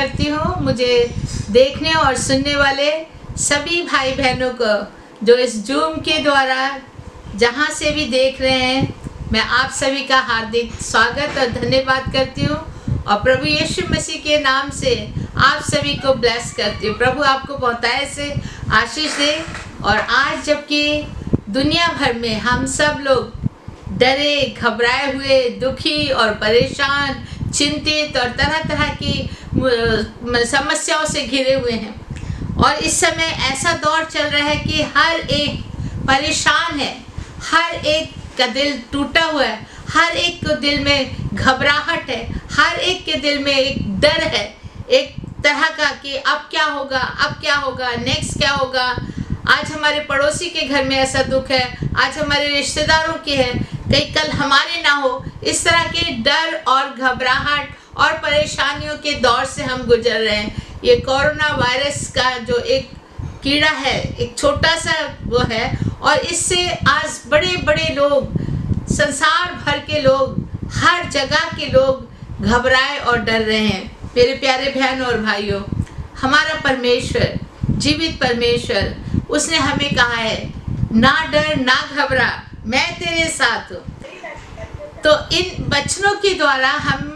करती हूँ मुझे देखने और सुनने वाले सभी भाई बहनों को जो इस जूम के द्वारा जहाँ से भी देख रहे हैं। मैं आप सभी का हार्दिक स्वागत और धन्यवाद करती हूँ और प्रभु यीशु मसीह के नाम से आप सभी को ब्लेस करती हूँ। प्रभु आपको बहुतायत से आशीष दे। और आज जबकि दुनिया भर में हम सब लोग डरे, घबराए हुए, दुखी और परेशान, चिंतित और तरह तरह की समस्याओं से घिरे हुए हैं और इस समय ऐसा दौर चल रहा है कि हर एक परेशान है, हर एक का दिल टूटा हुआ है, हर एक के दिल में घबराहट है, हर एक के दिल में एक डर है, एक तरह का कि अब क्या होगा, अब क्या होगा, नेक्स्ट क्या होगा। आज हमारे पड़ोसी के घर में ऐसा दुख है, आज हमारे रिश्तेदारों के है, कहीं कल हमारे ना हो। इस तरह के डर और घबराहट और परेशानियों के दौर से हम गुजर रहे हैं। ये कोरोना वायरस का जो एक कीड़ा है, एक छोटा सा वो है और इससे आज बड़े बड़े लोग, संसार भर के लोग, हर जगह के लोग घबराए और डर रहे हैं। मेरे प्यारे बहन और भाइयों, हमारा परमेश्वर, जीवित परमेश्वर, उसने हमें कहा है ना डर ना घबरा, मैं तेरे साथ हूँ। तो इन वचनों के द्वारा हम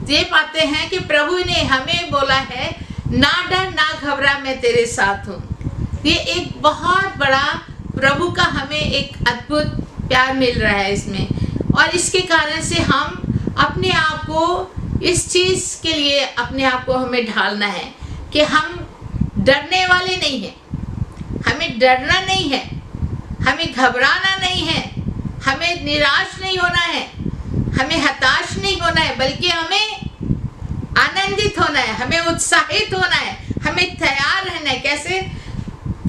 ये पाते हैं कि प्रभु ने हमें बोला है ना डर ना घबरा, मैं तेरे साथ हूँ। ये एक बहुत बड़ा प्रभु का हमें एक अद्भुत प्यार मिल रहा है इसमें और इसके कारण से हम अपने आप को इस चीज़ के लिए अपने आप को हमें ढालना है कि हम डरने वाले नहीं हैं, हमें डरना नहीं है, हमें घबराना नहीं है, हमें निराश नहीं होना है, हमें हताश नहीं होना है, बल्कि हमें आनंदित होना है, हमें उत्साहित होना है, हमें तैयार रहना है। कैसे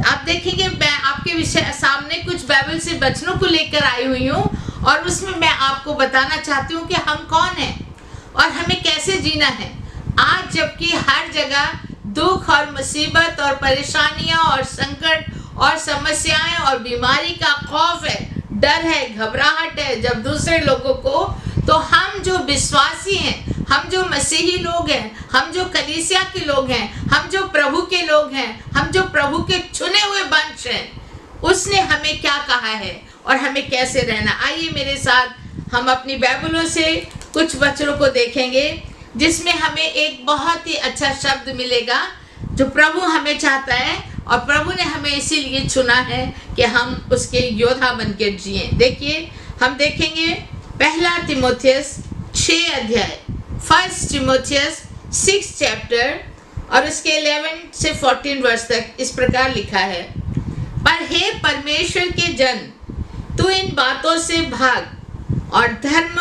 आप देखेंगे, मैं आपके विषय सामने कुछ बाइबल से वचनों को लेकर आई हुई हूँ और उसमें मैं आपको बताना चाहती हूँ कि हम कौन हैं और हमें कैसे जीना है। आज जबकि हर जगह दुख और मुसीबत और परेशानियां और संकट और समस्याएं और बीमारी का खौफ है, डर है, घबराहट है जब दूसरे लोगों को, तो हम जो विश्वासी हैं, हम जो मसीही लोग हैं, हम जो कलीसिया के लोग हैं, हम जो प्रभु के लोग हैं, हम जो प्रभु के चुने हुए वंश हैं, उसने हमें क्या कहा है और हमें कैसे रहना। आइए मेरे साथ हम अपनी बाइबलों से कुछ वचनों को देखेंगे जिसमें हमें एक बहुत ही अच्छा शब्द मिलेगा जो प्रभु हमें चाहता है और प्रभु ने हमें इसीलिए चुना है कि हम उसके योद्धा बनकर जिए। देखिए, हम देखेंगे पहला तिमोथियस 6 अध्याय, 1 तिमोथियस 6 चैप्टर और उसके 11 से 14 वर्ष तक इस प्रकार लिखा है। पर हे परमेश्वर के जन, तू इन बातों से भाग और धर्म,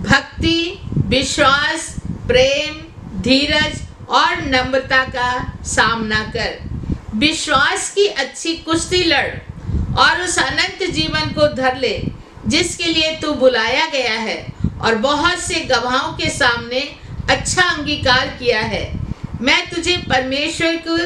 भक्ति, विश्वास, प्रेम, धीरज और नम्रता का सामना कर। विश्वास की अच्छी कुश्ती लड़ और उस अनंत जीवन को धर ले जिसके लिए तू बुलाया गया है और बहुत से गवाहों के सामने अच्छा अंगीकार किया है। मैं तुझे परमेश्वर को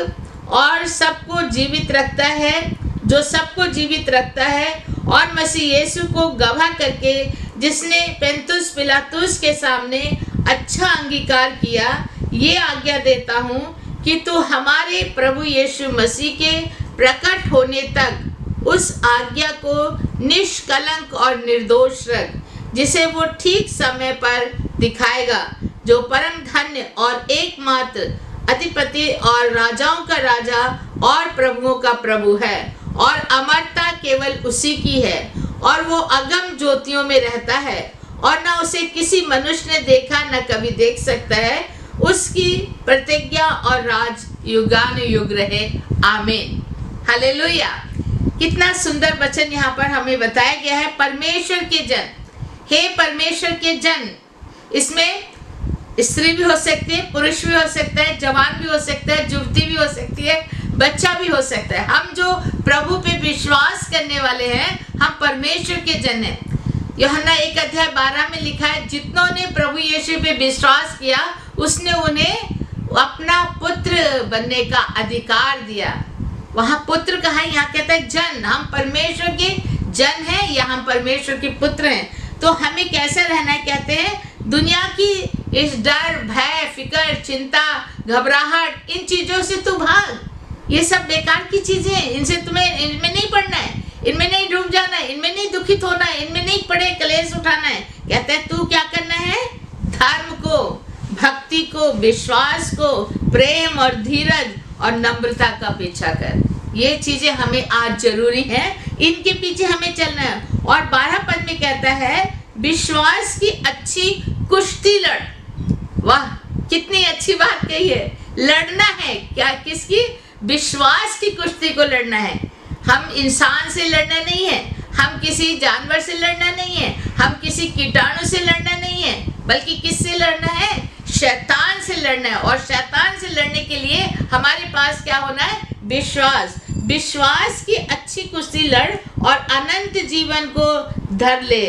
और सबको जीवित रखता है, जो सबको जीवित रखता है, और मसीह यीशु को गवाह करके जिसने पेंतुस पिलातुस के सामने अच्छा अंगीकार किया, ये आज्ञा देता हूँ कि तू हमारे प्रभु यीशु मसीह के प्रकट होने तक उस आज्ञा को निष्कलंक और निर्दोष रख, जिसे वो ठीक समय पर दिखाएगा, जो परम धन्य और एकमात्र अधिपति और राजाओं का राजा और प्रभुओं का प्रभु है और अमरता केवल उसी की है और वो अगम ज्योतियों में रहता है और न उसे किसी मनुष्य ने देखा न कभी देख सकता है। उसकी प्रतिज्ञा और राज युगानुयुग रहे। आमीन, हालेलुया। कितना सुंदर वचन यहाँ पर हमें बताया गया है। परमेश्वर के जन, हे परमेश्वर के जन, इसमें स्त्री भी हो सकती है, पुरुष भी हो सकता है, जवान भी हो सकता है, युवती भी हो सकती है, बच्चा भी हो सकता है। हम जो प्रभु पे विश्वास करने वाले हैं, हम परमेश्वर के जन हैं। यूहन्ना 1 अध्याय 12 में लिखा है, जितनों ने प्रभु यीशु पे विश्वास किया उसने उन्हें अपना पुत्र बनने का अधिकार दिया। वहाँ पुत्र कहा, यहाँ कहता है जन। हम परमेश्वर के जन हैं या हम परमेश्वर के पुत्र हैं। तो हमें कैसे रहना है? कहते हैं दुनिया की इस डर, भय, फिक्र, चिंता, घबराहट, इन चीजों से तू भाग। ये सब बेकार की चीजें हैं, इनमें नहीं पड़ना है, इनमें नहीं डूब जाना है, इनमें नहीं दुखित होना है, इनमें नहीं पड़े कलेश उठाना है। कहते हैं तू क्या करना है? धर्म को, भक्ति को, विश्वास को, प्रेम और धीरज और नम्रता का पीछा कर। ये चीजें हमें आज जरूरी है, इनके पीछे हमें चलना है। और 12 पद में कहता है विश्वास की अच्छी कुश्ती लड़। वाह, कितनी अच्छी बात कही है। लड़ना है क्या? किसकी? विश्वास की कुश्ती को लड़ना है। हम इंसान से लड़ना नहीं है, हम किसी जानवर से लड़ना नहीं है, हम किसी कीटाणु से लड़ना नहीं है, बल्कि किससे लड़ना है? शैतान से लड़ना है। और शैतान से लड़ने के लिए हमारे पास क्या होना है? विश्वास। विश्वास की अच्छी कुश्ती लड़ और अनंत जीवन को धर ले,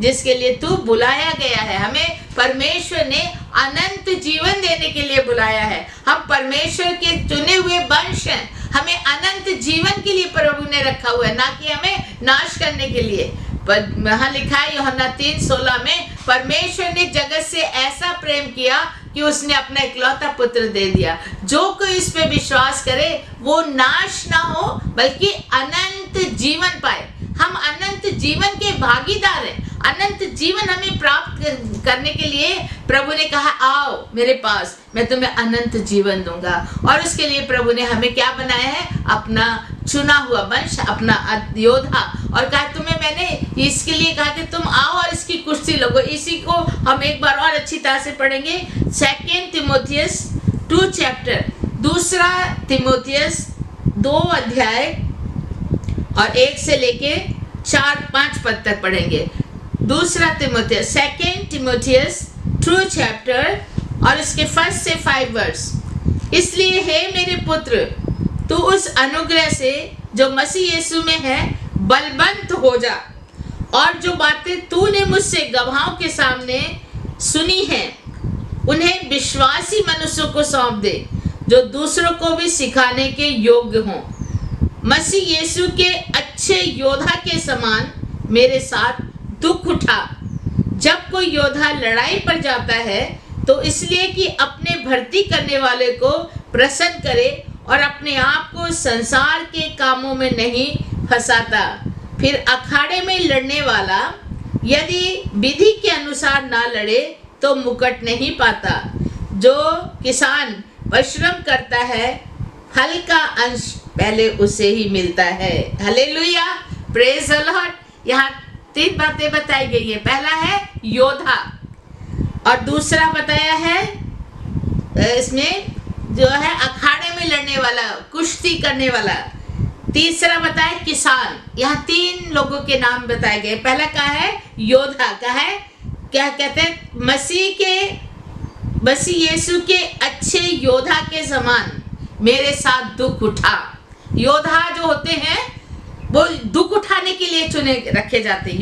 जिसके लिए तू बुलाया गया है। हमें परमेश्वर ने अनंत जीवन देने के लिए बुलाया है। हम परमेश्वर के चुने हुए वंश हैं। हमें अनंत जीवन के लिए प्रभु ने रखा हुआ है, ना कि हमें नाश करने के लिए। वहाँ लिखा है यूहन्ना 3:16 में, परमेश्वर ने जगत से ऐसा प्रेम किया कि उसने अपना इकलौता पुत्र दे दिया। जो कोई इस पे विश्वास करे वो नाश ना हो, बल्कि अनंत जीवन पाए। हम अनंत जीवन के भागीदार हैं। अनंत जीवन हमें प्राप्त करने के लिए प्रभु ने कहा आओ मेरे पास, मैं तुम्हें अनंत जीवन दूंगा। और उसके लिए प्रभु ने हमें क्या बनाया है? अपना चुना हुआ वंश, अपना योद्धा। और कहा तुम्हें मैंने इसके लिए कहा कि तुम आओ और इसकी कुश्ती लगो। इसी को हम एक बार और अच्छी तरह से पढ़ेंगे। 2 तिमोथियस 2 चैप्टर, 2 तिमोथियस 2 अध्याय और 1 से लेके 4-5 पद तक पढ़ेंगे। 2 तिमोथियस 2 चैप्टर और इसके 1 से 5 वर्स। इसलिए हे मेरे पुत्र, तू उस अनुग्रह से जो मसीह यीशु में है बलवंत हो जा, और जो बातें तूने मुझसे गवाहों के सामने सुनी हैं उन्हें विश्वासी मनुष्यों को सौंप दे, जो दूसरों को भी सिखाने के योग्य हों। मसीह यीशु के अच्छे योद्धा के समान मेरे साथ दुख उठा। जब कोई योद्धा लड़ाई पर जाता है तो इसलिए कि अपने भर्ती करने वाले को प्रसन्न करे और अपने आप को संसार के कामों में नहीं फंसाता। फिर अखाड़े में लड़ने वाला यदि विधि के अनुसार ना लड़े तो मुकुट नहीं पाता। जो किसान परिश्रम करता है फल का अंश पहले उसे ही मिलता है। Hallelujah, praise the Lord. यहाँ 3 बातें बताई गई है। पहला है योद्धा, और दूसरा बताया है इसमें जो है अखाड़े में लड़ने वाला, कुश्ती करने वाला। तीसरा बताया किसान। यहाँ 3 लोगों के नाम बताए गए। पहला क्या है? योद्धा। क्या है? क्या कहते हैं? मसीह यीशु के अच्छे योद्धा के समान मेरे साथ दुख उठा। योद्धा जो होते हैं वो दुख उठाने के लिए चुने रखे जाते हैं।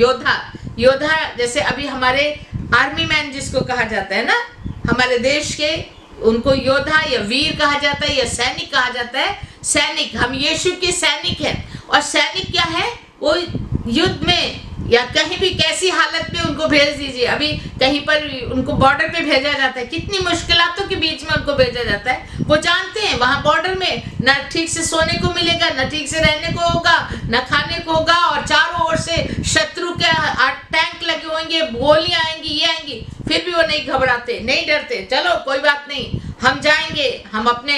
योद्धा जैसे अभी हमारे आर्मी मैन जिसको कहा जाता है ना, हमारे देश के, उनको योद्धा या वीर कहा जाता है या सैनिक कहा जाता है। सैनिक, हम यीशु के सैनिक हैं। और सैनिक क्या है? वो युद्ध में या कहीं भी कैसी हालत में उनको भेज दीजिए। अभी कहीं पर उनको बॉर्डर पे भेजा जाता है, कितनी मुश्किलातों के बीच में उनको भेजा जाता है। वो जानते हैं वहाँ बॉर्डर में ना ठीक से सोने को मिलेगा, ना ठीक से रहने को होगा, ना खाने को होगा, और चारों ओर से शत्रु के टैंक लगे होंगे, गोलियां आएंगी, ये आएंगी, फिर भी वो नहीं घबराते, नहीं डरते। चलो कोई बात नहीं, हम जाएंगे, हम अपने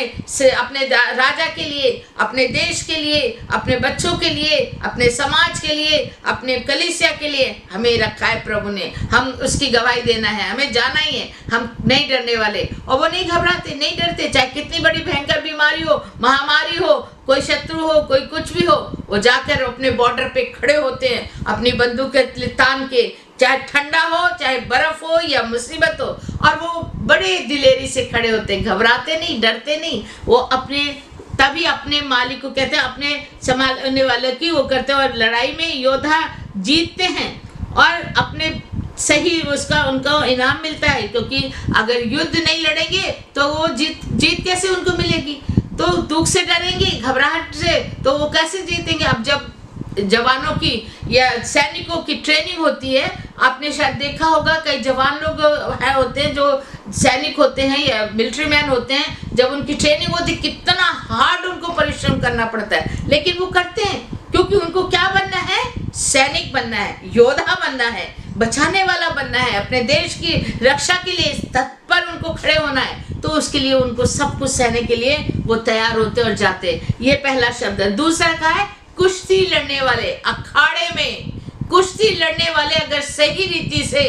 राजा के लिए, अपने देश के लिए, अपने बच्चों के लिए, अपने समाज के लिए, अपने कलीसिया के लिए हमें रखा है प्रभु ने। हम उसकी गवाही देना है, हमें जाना ही है। हम नहीं डरने वाले, और वो नहीं घबराते, नहीं डरते। चाहे कितनी बड़ी भयंकर बीमारी हो, महामारी हो, कोई शत्रु हो, कोई कुछ भी हो, वो जाकर अपने बॉर्डर पे खड़े होते हैं अपनी बंदूक तान के। चाहे ठंडा हो, चाहे बर्फ हो या मुसीबत हो, और वो बड़े दिलेरी से खड़े होते हैं, घबराते नहीं, डरते नहीं। वो तभी अपने मालिक को कहते हैं, अपने संभालने वाले की वो करते हैं। और लड़ाई में योद्धा जीतते हैं और अपने सही उनको इनाम मिलता है। क्योंकि अगर युद्ध नहीं लड़ेंगे तो वो जीत कैसे उनको मिलेगी? तो दुख से डरेंगे, घबराहट से, तो वो कैसे जीतेंगे? अब जब जवानों की या सैनिकों की ट्रेनिंग होती है, आपने शायद देखा होगा कई जवान लोग है होते हैं जो सैनिक होते हैं या मिलिट्री मैन होते हैं, जब उनकी ट्रेनिंग होती है कितना हार्ड उनको परिश्रम करना पड़ता है, लेकिन वो करते हैं क्योंकि उनको क्या बनना है? सैनिक बनना है, योद्धा बनना है, बचाने वाला बनना है, अपने देश की रक्षा के लिए तत्पर उनको खड़े होना है। तो उसके लिए उनको सब कुछ सहने के लिए वो तैयार होते और जाते। ये पहला शब्द है। दूसरा का है कुश्ती लड़ने वाले। अखाड़े में कुश्ती लड़ने वाले अगर सही रीति से,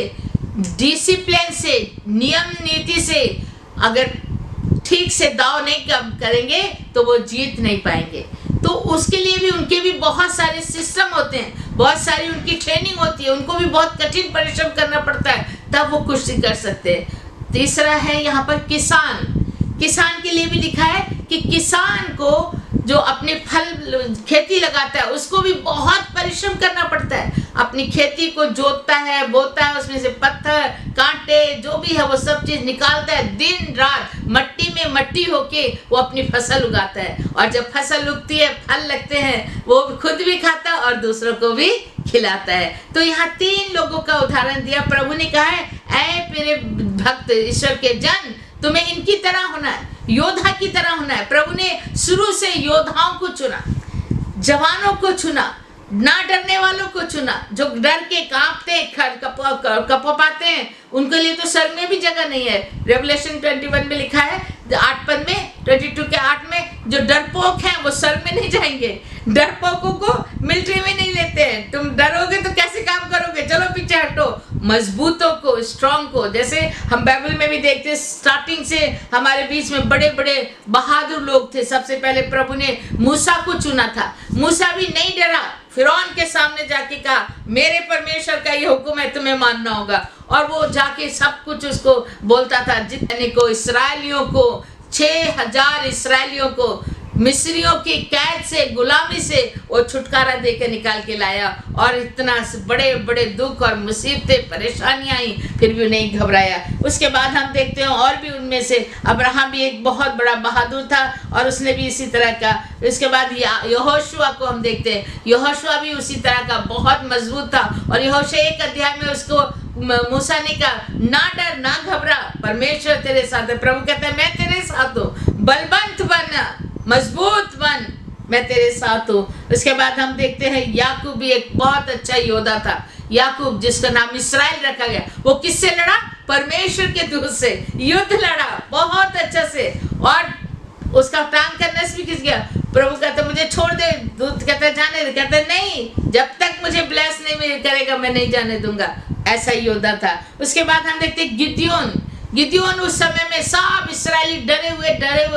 डिसिप्लिन से, नियम नीति से अगर ठीक से दाव नहीं करेंगे तो वो जीत नहीं पाएंगे। तो उसके लिए भी उनके भी बहुत सारे सिस्टम होते हैं, बहुत सारी उनकी ट्रेनिंग होती है, उनको भी बहुत कठिन परिश्रम करना पड़ता है, तब वो कुश्ती कर सकते हैं। तीसरा है यहाँ पर किसान। किसान के लिए भी लिखा है कि किसान को जो अपने फल खेती लगाता है उसको भी बहुत परिश्रम करना पड़ता है। अपनी खेती को जोतता है, बोता है, उसमें से पत्थर कांटे जो भी है वो सब चीज निकालता है, दिन रात मट्टी में मट्टी होके वो अपनी फसल उगाता है। और जब फसल उगती है, फल लगते हैं, वो खुद भी खाता है और दूसरों को भी खिलाता है। तो यहाँ 3 लोगों का उदाहरण दिया। प्रभु ने कहा है, ऐ मेरे भक्त ईश्वर के जन, तुम्हें इनकी तरह होना है, योद्धा की तरह होना है। प्रभु ने शुरू से योद्धाओं को चुना, जवानों को चुना, ना डरने वालों को चुना, जो डर के कांपते कपपाते हैं, उनके लिए तो सर में भी जगह नहीं है। रेवलेशन 21 में लिखा है 8 पद में, 22 के 8 में, जो डरपोक हैं वो सर में नहीं जाएंगे। डरपोकों को मिलिट्री में नहीं लेते हैं। तुम डरोगे तो कैसे काम करोगे? चलो पीछे हटो। मजबूतों को, स्ट्रॉन्ग को, जैसे हम बाइबल में भी देखते हैं, स्टार्टिंग से हमारे बीच में बड़े बड़े बहादुर लोग थे। सबसे पहले प्रभु ने मूसा को चुना था। मूसा भी नहीं डरा, फिरौन के सामने जाके कहा, मेरे परमेश्वर का ये हुक्म है, तुम्हें मानना होगा। और वो जाके सब कुछ उसको बोलता था। जितने को इसराइलियों को, 6000 इसराइलियों को मिस्रियों की कैद से, गुलामी से वो छुटकारा देकर निकाल के लाया। और इतना बड़े बड़े दुख और मुसीबतें, परेशानियां आई, फिर भी नहीं घबराया। उसके बाद हम देखते हैं और भी उनमें से अब्राहम भी एक बहुत बड़ा बहादुर था और उसने भी इसी तरह का। इसके बाद यहोशुआ को हम देखते हैं, यहोशुआ भी उसी तरह का बहुत मजबूत था। और यहोशुआ 1 अध्याय में उसको मूसा ने कहा, ना डर ना घबरा, परमेश्वर तेरे साथ है। प्रभु कहता है, मैं तेरे साथ हूँ, बलवंत बन, मजबूत बन, मैं तेरे साथ हूँ। उसके बाद हम देखते हैं याकूब भी एक बहुत अच्छा योद्धा था। याकूब, जिसका नाम इस्राएल रखा गया, वो किससे लड़ा? परमेश्वर के दूत से युद्ध लड़ा बहुत अच्छा से। और उसका टांग का नस भी खिंच गया। प्रभु कहता, मुझे छोड़ दे। दूत कहता, जाने दे। कहता, नहीं, जब तक मुझे ब्लेस नहीं करेगा मैं नहीं जाने दूंगा। ऐसा योद्धा था। उसके बाद हम देखते गिदयोन। गिदयोन उस समय में सब इसराइली डरे हुए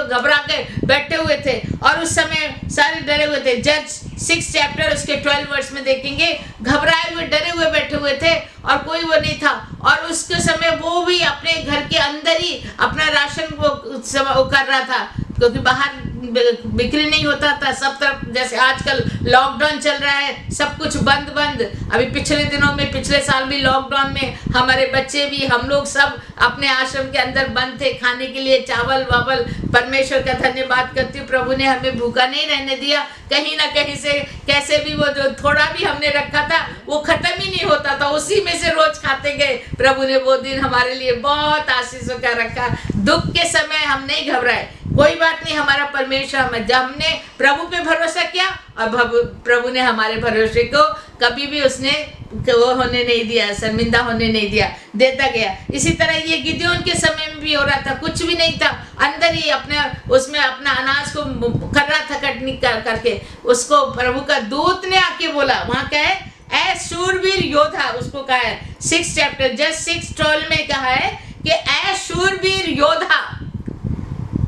घबरा के बैठे हुए थे। और उस समय सारे डरे हुए थे। जज 6 चैप्टर उसके 12 वर्ष में देखेंगे, घबराए हुए, डरे हुए बैठे हुए थे और कोई वो नहीं था। और उसके समय वो भी अपने घर के अंदर ही अपना राशन वो कर रहा था, क्योंकि बाहर बिक्री नहीं होता था। सब तरफ जैसे आजकल लॉकडाउन चल रहा है, सब कुछ बंद बंद। अभी पिछले दिनों में, पिछले साल भी लॉकडाउन में हमारे बच्चे भी, हम लोग सब अपने आश्रम के अंदर बंद थे, खाने के लिए चावल वावल। परमेश्वर का धन्यवाद करती हूँ, प्रभु ने हमें भूखा नहीं रहने दिया। कहीं ना कहीं से कैसे भी वो जो थोड़ा भी हमने रखा था वो खत्म ही नहीं होता था, उसी में से रोज खाते गए। प्रभु ने वो दिन हमारे लिए बहुत आशीषों का रखा। दुख के समय हम नहीं घबराए, कोई बात नहीं, हमारा परमेश्वर जब हमने प्रभु पे भरोसा किया और प्रभु ने हमारे भरोसे को कभी भी उसने वो होने नहीं दिया, शर्मिंदा होने नहीं दिया, देता गया। इसी तरह ये गिदयोन के समय में भी हो रहा था, कुछ भी नहीं था, अंदर ही अपने उसमें अपना अनाज को कर रहा था, कटनी करके। उसको प्रभु का दूत ने आके बोला, वहां क्या है, ऐ शूरवीर योद्धा, उसको कहा है 6 चैप्टर जज 6:12 में कहा है कि ऐ शूरवीर योद्धा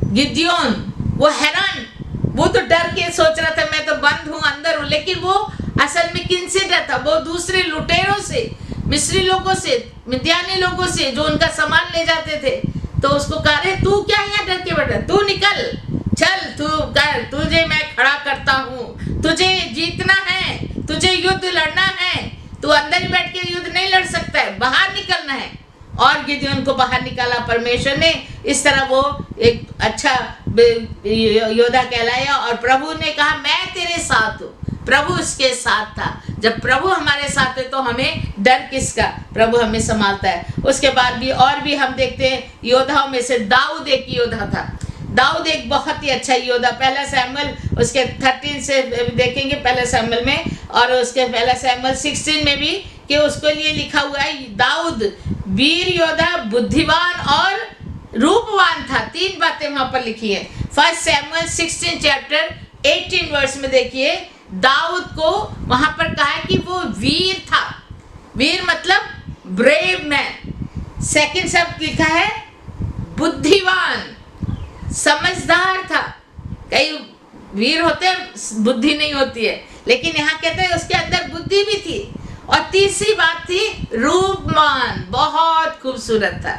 गिदयोन। वो हैरान, वो तो डर के सोच रहा था मैं तो बंद हूं, अंदर हूं, लेकिन वो असल में किनसे डर था? वो दूसरे लुटेरों से, मिस्री लोगों से, मिद्यानी लोगों से, जो उनका सामान ले जाते थे। तो उसको कह रहे, तू क्या यहाँ डर के बैठा, तू निकल, चल, तू कर, तुझे मैं खड़ा करता हूँ, तुझे जीतना है, तुझे युद्ध लड़ना है, तू अंदर ही बैठ के युद्ध नहीं लड़ सकता है, बाहर निकलना है। और गिदयोन को बाहर निकाला परमेश्वर ने। इस तरह वो एक अच्छा योद्धा कहलाया। और प्रभु ने कहा, मैं तेरे साथ हूँ। प्रभु उसके साथ था। जब प्रभु हमारे साथ है तो हमें डर किसका, प्रभु हमें संभालता है। उसके बाद भी और भी हम देखते हैं योद्धाओं में से दाऊद एक योद्धा था। दाऊद एक बहुत ही अच्छा योद्धा, पहला सैमुएल उसके 13 से देखेंगे पहला सैमुएल में, और उसके पहला सैमुएल 16 में भी कि उसके लिए लिखा हुआ है दाऊद वीर योद्धा, बुद्धिमान और रूपवान था। 3 बातें वहां पर लिखी है। फर्स्ट सैमुएल 16 चैप्टर 18 वर्स में देखिए, दाऊद को वहां पर कहा है कि वो वीर था। वीर मतलब ब्रेव मैन। सेकंड शब्द लिखा है बुद्धिमान, समझदार था। कई वीर होते हैं बुद्धि नहीं होती है, लेकिन यहाँ कहते हैं उसके अंदर बुद्धि भी थी। और तीसरी बात थी रूपवान, बहुत खूबसूरत था।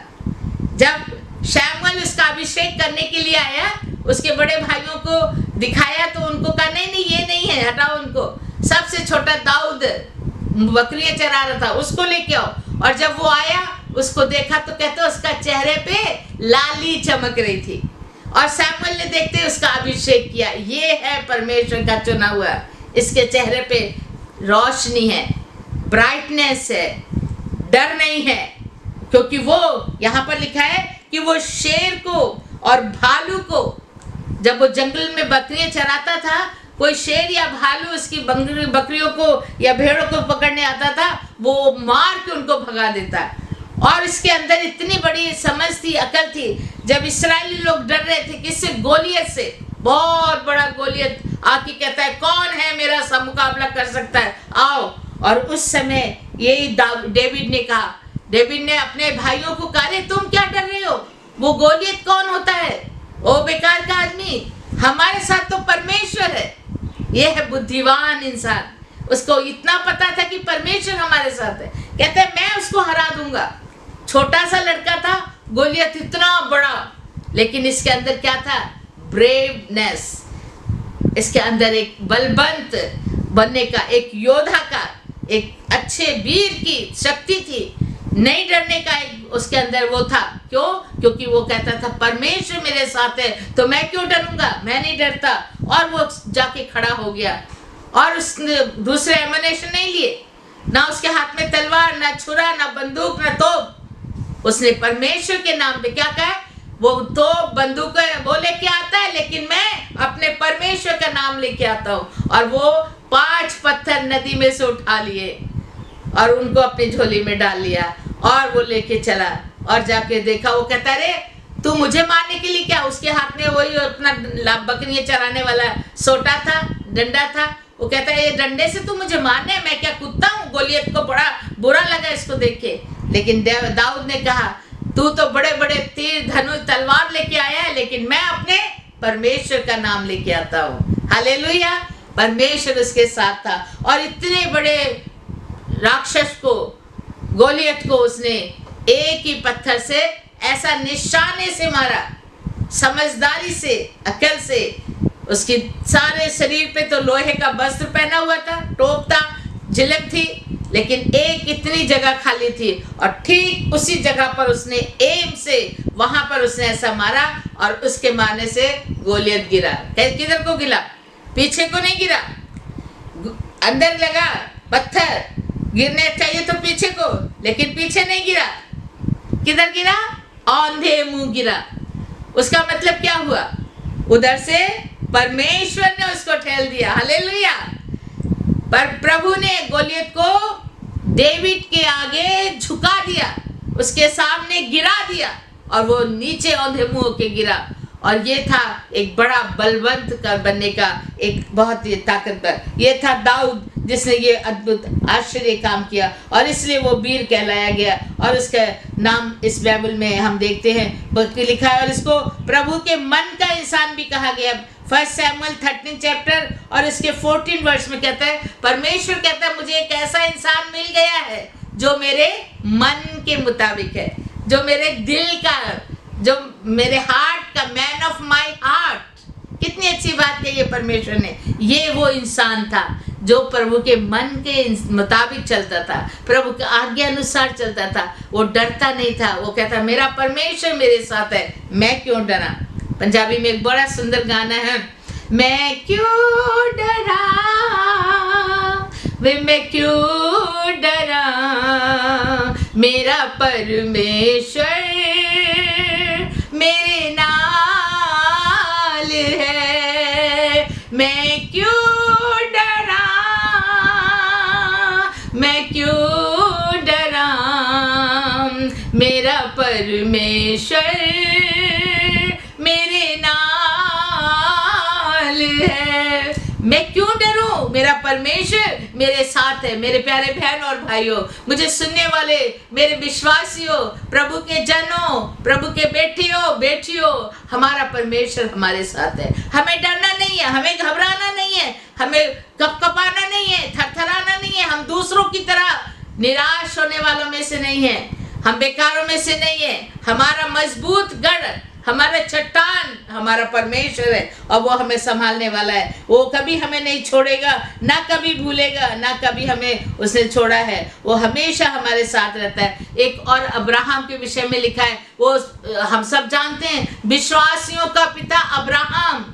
जब शैमुएल उसका अभिषेक करने के लिए आया, उसके बड़े भाइयों को दिखाया तो उनको कहा नहीं नहीं ये नहीं है, हटाओ उनको। सबसे छोटा दाऊद बकरियां चरा रहा था, उसको लेके आओ। और जब वो आया उसको देखा तो कहते उसका चेहरे पे लाली चमक रही थी। और शैमुएल ने देखते उसका अभिषेक किया, ये है परमेश्वर का चुना हुआ, इसके चेहरे पे रोशनी है, ब्राइटनेस है, डर नहीं है। क्योंकि वो यहाँ पर लिखा है कि वो शेर को और भालू को, जब वो जंगल में बकरियां चराता था, कोई शेर या भालू उसकी बकरियों को या भेड़ों को पकड़ने आता था, वो मार के उनको भगा देता। और इसके अंदर इतनी बड़ी समझ थी, अकल थी। जब इस्राएली लोग डर रहे थे किससे, गोलियत से, बहुत बड़ा गोलियत आके कहता है कौन है मेरा सा मुकाबला कर सकता है, आओ। और उस समय यही डेविड ने कहा, डेविड ने अपने भाइयों को कहा तुम क्या डर रहे हो, वो गोलियत कौन होता है, वो बेकार का आदमी, हमारे साथ तो परमेश्वर है। ये है बुद्धिमान इंसान, उसको इतना पता था कि परमेश्वर हमारे साथ है। कहते हैं मैं उसको हरा दूंगा। छोटा सा लड़का था, गोलियत इतना बड़ा, लेकिन इसके अंदर क्या था, ब्रेवनेस। इसके अंदर एक बलवंत बनने का, एक योद्धा का, एक अच्छे वीर की शक्ति थी। नहीं डरने का एक उसके अंदर वो था। क्यों? क्योंकि वो कहता था परमेश्वर मेरे साथ है तो मैं क्यों डरूंगा, मैं नहीं डरता। और वो जाके खड़ा हो गया और उसने दूसरे एमुनेशन नहीं लिए, ना उसके हाथ में तलवार, ना छुरा, ना बंदूक, ना तोप। उसने परमेश्वर के नाम पे क्या कहा, वो तोप बंदूक वो लेके आता है, लेकिन मैं अपने परमेश्वर का नाम लेके आता हूँ। और वो 5 पत्थर नदी में से उठा लिए और उनको अपनी झोली में डाल लिया और वो लेके चला। और जाके देखा, वो कहता रे तू मुझे मारने के लिए क्या, उसके हाथ में वही अपना बकरियां चराने वाला सोटा था, डंडा था। वो कहता है ये डंडे से तू मुझे मारने, मैं क्या कुत्ता हूँ। गोलियत को बड़ा बुरा लगा इसको देख के, लेकिन दाऊद ने कहा तू तो बड़े बड़े तीर धनुष तलवार लेके आया है, लेकिन मैं अपने परमेश्वर का नाम लेके आता हूँ। हालेलुया, परमेश्वर उसके साथ था। और इतने बड़े राक्षस को, गोलियत को उसने एक ही पत्थर से ऐसा निशाने से मारा, समझदारी से, अकल से। उसकी सारे शरीर पे तो लोहे का वस्त्र पहना हुआ था, टोप था, झिलक थी, लेकिन एक इतनी जगह खाली थी और ठीक उसी जगह पर उसने एम से वहां पर उसने ऐसा मारा और उसके मारने से गोलियत गिरा। किधर को गिरा, पीछे को नहीं गिरा, अंदर लगा पत्थर, गिरने चाहिए तो पीछे को, लेकिन पीछे नहीं गिरा। किधर गिरा, औंधे मुंह गिरा। उसका मतलब क्या हुआ, उधर से परमेश्वर ने उसको ठेल दिया। हालेलुया, पर प्रभु ने गोलियत को डेविड के आगे झुका दिया, उसके सामने गिरा दिया और वो नीचे औंधे मुंह होके गिरा। और ये था एक बड़ा बलवंत का बनने का एक बहुत ही ताकतवर, ये था दाऊद जिसने ये अद्भुत आश्चर्य काम किया और इसलिए वो वीर कहलाया गया। और उसका नाम इस बाइबल में हम देखते हैं लिखा है, और इसको प्रभु के मन का इंसान भी कहा गया। फर्स्ट सैमुएल 13 चैप्टर और इसके 14 वर्ष में कहता है, परमेश्वर कहता है मुझे एक ऐसा इंसान मिल गया है जो मेरे मन के मुताबिक है, जो मेरे दिल का, जो मेरे हार्ट का, मैन ऑफ माई हार्ट। कितनी अच्छी बात कही है परमेश्वर ने। ये वो इंसान था जो प्रभु के मन के मुताबिक चलता था, प्रभु के आज्ञा अनुसार चलता था। वो डरता नहीं था, वो कहता मेरा परमेश्वर मेरे साथ है, मैं क्यों डरा। पंजाबी में एक बड़ा सुंदर गाना है, मैं क्यों डरा वे मैं क्यों डरा, मेरा परमेश्वर मेरे नाल है। मैं क्यों डरा, मैं क्यों डरा, मेरा परमेश्वर मेरे नाल है। मैं क्यों डरूं, मेरा परमेश्वर मेरे साथ है। मेरे प्यारे बहन और भाइयों, मुझे सुनने वाले मेरे विश्वासियों, प्रभु के जनों, प्रभु के बेटियों, हमारा परमेश्वर हमारे साथ है। हमें डरना नहीं है, हमें घबराना नहीं है, हमें कपकपाना नहीं है, थरथराना नहीं है। हम दूसरों की तरह निराश होने वालों में से नहीं है, हम बेकारों में से नहीं है। हमारा मजबूत गढ़, हमारा चट्टान हमारा परमेश्वर है और वो हमें संभालने वाला है। वो कभी हमें नहीं छोड़ेगा, ना कभी भूलेगा, ना कभी हमें उसने छोड़ा है। वो हमेशा हमारे साथ रहता है। एक और अब्राहम के विषय में लिखा है, वो हम सब जानते हैं, विश्वासियों का पिता अब्राहम।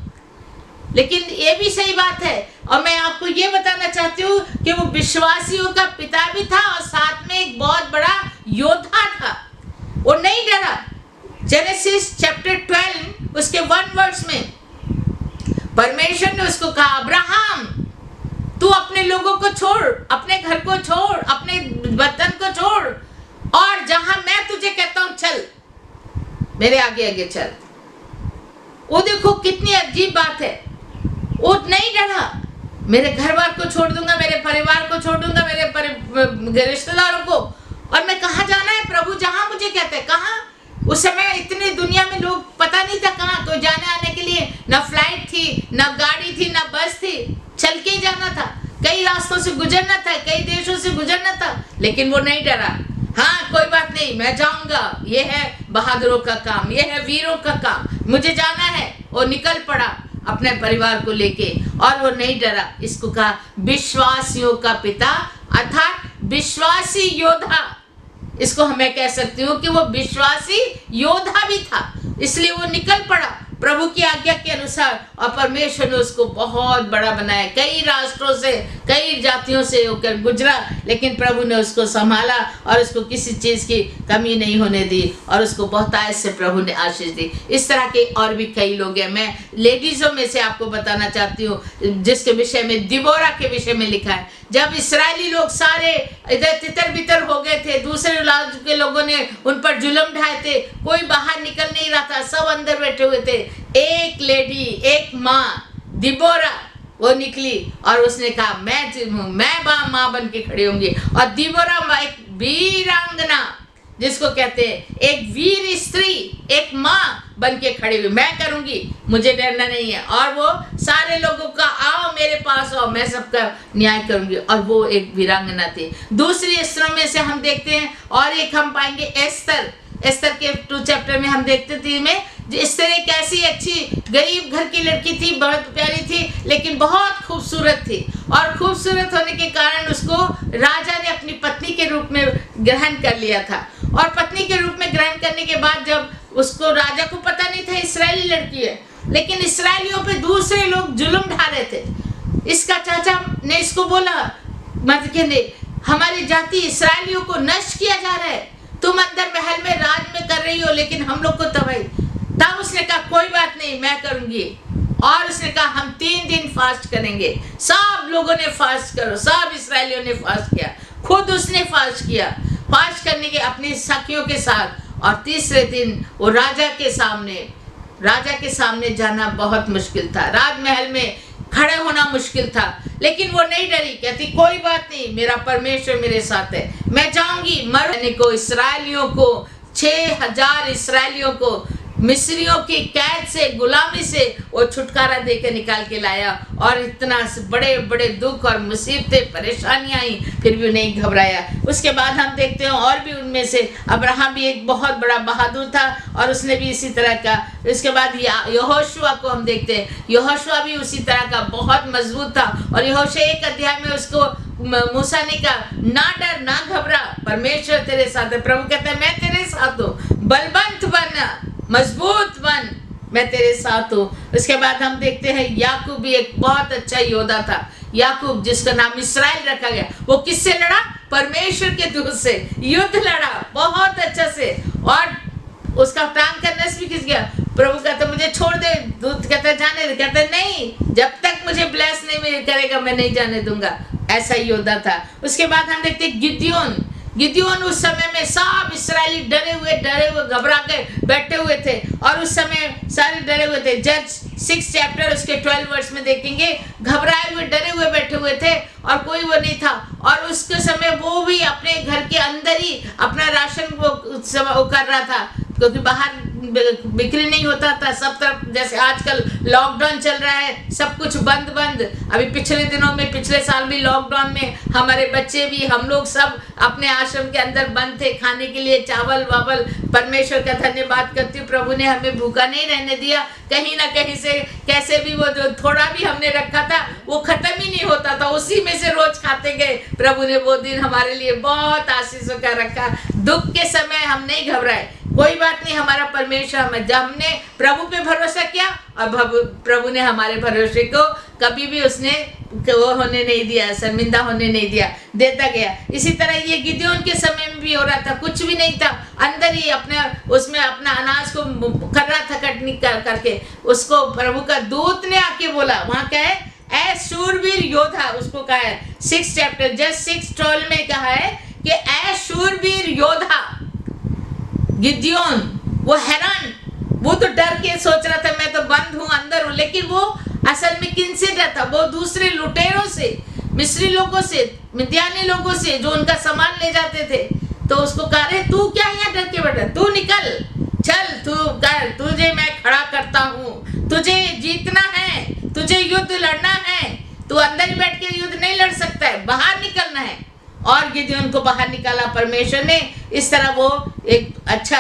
लेकिन ये भी सही बात है, और मैं आपको ये बताना चाहती हूँ कि वो विश्वासियों का पिता भी था और साथ में एक बहुत बड़ा योद्धा था। वो नहीं डरा। जेनेसिस चैप्टर 12 उसके 1 वर्स में परमेश्वर ने उसको कहा, अब्राहम तू अपने लोगों को छोड़, अपने घर को छोड़, अपने वतन को छोड़, और जहां मैं तुझे कहता हूं चल, मेरे आगे आगे चल। वो देखो कितनी अजीब बात है। वो नहीं डरा, मेरे घर बार को छोड़ दूंगा, मेरे परिवार को छोड़ दूंगा, मेरे रिश्तेदारों को, और मैं कहाँ जाना है प्रभु, जहां मुझे कहते हैं। कहाँ? उस समय इतनी दुनिया में लोग पता नहीं था कहाँ, तो जाने आने के लिए ना फ्लाइट थी, ना गाड़ी थी, ना बस थी, चल के ही जाना था। कई रास्तों से गुजरना था, कई देशों से गुजरना था, लेकिन वो नहीं डरा। हाँ कोई बात नहीं, मैं जाऊंगा, ये है बहादुरों का काम, ये है वीरों का काम, मुझे जाना है। वो निकल पड़ा अपने परिवार को लेके, और वो नहीं डरा। इसको कहा विश्वासियों का पिता, अर्थात विश्वासी योद्धा। इसको हमें कह सकती हूँ कि वो विश्वासी योद्धा भी था, इसलिए वो निकल पड़ा प्रभु की आज्ञा के अनुसार, और परमेश्वर ने उसको बहुत बड़ा बनाया। कई राष्ट्रों से, कई जातियों से होकर गुजरा, लेकिन प्रभु ने उसको संभाला और उसको किसी चीज़ की कमी नहीं होने दी, और उसको बहुतायत से प्रभु ने आशीष दी। इस तरह के और भी कई लोग हैं। मैं लेडीज़ों में से आपको बताना चाहती हूँ, जिसके विषय में दिबोरा के विषय में लिखा है। जब इस्राएली लोग सारे इधर तितर बितर हो गए थे, दूसरे राज्य के लोगों ने उन पर जुल्म ढाए थे, कोई बाहर निकल नहीं रहा था, सब अंदर बैठे हुए थे। एक लेडी, एक माँ दिबोरा, वो निकली और उसने कहा मैं माँ बन के खड़ी होंगी। और दिबोरा एक वीरांगना, जिसको कहते हैं एक वीर स्त्री, एक माँ बन के खड़ी हुई, मैं करूंगी, मुझे डरना नहीं है। और वो सारे लोगों का आओ मेरे पास आओ, मैं सबका न्याय करूंगी। और वो एक वीरांगना थी। दूसरी स्त्रियों में से हम देखते हैं, और एक हम पाएंगे एस्तर। एस्तर के 2 चैप्टर में हम देखते थे में एस्तर एक ऐसी अच्छी गरीब घर की लड़की थी, बहुत प्यारी थी, लेकिन बहुत खूबसूरत थी। और खूबसूरत होने के कारण उसको राजा ने अपनी पत्नी के रूप में ग्रहण कर लिया था। और पत्नी के रूप में ग्रहण करने के बाद जब उसको, राजा को पता नहीं था इस्राएली लड़की है, लेकिन इस्राएलियों पे दूसरे लोग जुल्म ढा रहे थे। इसका चाचा ने इसको बोला, मतलब ने हमारी जाति इस्राएलियों को नष्ट किया जा रहा है, तुम अंदर महल में राज में कर रही हो, लेकिन हम लोग को तबाही। तब उसने कहा कोई बात नहीं, मैं करूंगी। और उसने कहा हम 3 दिन फास्ट करेंगे। सब लोगों ने फास्ट करो, सब इस्राएलियों ने फास्ट किया, खुद उसने फास्ट किया। फास्ट करने के अपनी सखियों के साथ, और तीसरे दिन वो राजा के सामने जाना बहुत मुश्किल था, राजमहल में खड़े होना मुश्किल था, लेकिन वो नहीं डरी। कहती कोई बात नहीं, मेरा परमेश्वर मेरे साथ है, मैं जाऊंगी। मरने को इस्राएलियों को 6000 इस्राएलियों को मिस्रियों की कैद से, गुलामी से वो छुटकारा देकर निकाल के लाया। और इतना बड़े बड़े दुख और मुसीबतें, परेशानियां आई, फिर भी नहीं घबराया। उसके बाद हम देखते हैं और भी उनमें से अब्राहम भी एक बहुत बड़ा बहादुर था, और उसने भी इसी तरह का। इसके बाद यहोशुआ को हम देखते हैं, यहोशुआ भी उसी तरह का बहुत मजबूत था। और यहोशुआ 1 अध्याय में उसको मूसा ने कहा ना डर ना घबरा, परमेश्वर तेरे साथ है। प्रभु कहता है मैं तेरे साथ हूँ, बलवंत बन, मजबूत बन, मैं तेरे साथ हूँ। उसके बाद हम देखते हैं याकूब भी एक बहुत अच्छा योद्धा था। याकूब जिसका नाम इस्राएल रखा गया, वो किससे लड़ा? परमेश्वर के दूत से युद्ध लड़ा बहुत अच्छा से, और उसका प्राण का नष्ट भी खिंच गया। प्रभु कहता मुझे छोड़ दे, दूत कहता जाने दे, कहता नहीं, जब तक मुझे ब्लेस नहीं करेगा मैं नहीं जाने दूंगा। ऐसा योद्धा था। उसके बाद हम देखते गिदयोन उस समय में सब इस्राएली डरे हुए घबरा के बैठे हुए थे, और उस समय सारे डरे हुए थे। जज 6 चैप्टर उसके 12 वर्ष में देखेंगे, घबराए हुए डरे हुए बैठे हुए थे और कोई वो नहीं था। और उसके समय वो भी अपने घर के अंदर ही अपना राशन वो कर रहा था, क्योंकि बाहर बिक्री नहीं होता था। सब तरफ जैसे आजकल लॉकडाउन चल रहा है, सब कुछ बंद। अभी पिछले दिनों में, पिछले साल भी लॉकडाउन में हमारे बच्चे भी, हम लोग सब अपने आश्रम के अंदर बंद थे, खाने के लिए चावल वावल। परमेश्वर का धन्यवाद करती हूँ, प्रभु ने हमें भूखा नहीं रहने दिया। कहीं ना कहीं से कैसे भी वो जो थोड़ा भी हमने रखा था वो खत्म ही नहीं होता था, उसी में से रोज खाते गए। प्रभु ने वो दिन हमारे लिए बहुत आशीषों का रखा। दुख के समय हम नहीं घबराए, कोई बात नहीं, हमारा परमेश्वर हमें, जब हमने प्रभु पे भरोसा किया और प्रभु ने हमारे भरोसे को कभी भी उसने वो होने नहीं दिया, शर्मिंदा होने नहीं दिया, देता गया। इसी तरह ये गिदयोन के समय में भी हो रहा था, कुछ भी नहीं था, अंदर ही अपने उसमें अपना अनाज को कर रहा था, कटनी करके। उसको प्रभु का दूत ने आके बोला, वहां क्या है, ए शूरवीर योद्धा, उसको कहा है 6 चैप्टर जज 6:12 में कहा है कि ए शूरवीर योद्धा गिदयोन। वो हैरान, वो तो डर के सोच रहा था मैं तो बंद हूं, अंदर हूं, लेकिन वो असल में किनसे डर था? वो दूसरे लुटेरों से, मिस्री लोगों से, मिद्यानी लोगों से, जो उनका सामान ले जाते थे। तो उसको कह रहे तू क्या यहाँ डर के बैठा, तू निकल, चल तू कर, तुझे मैं खड़ा करता हूँ, तुझे जीतना है, तुझे युद्ध लड़ना है, तू अंदर ही बैठ के युद्ध नहीं लड़ सकता है, बाहर निकलना है। और गिदयोन को बाहर निकाला परमेश्वर ने। इस तरह वो एक अच्छा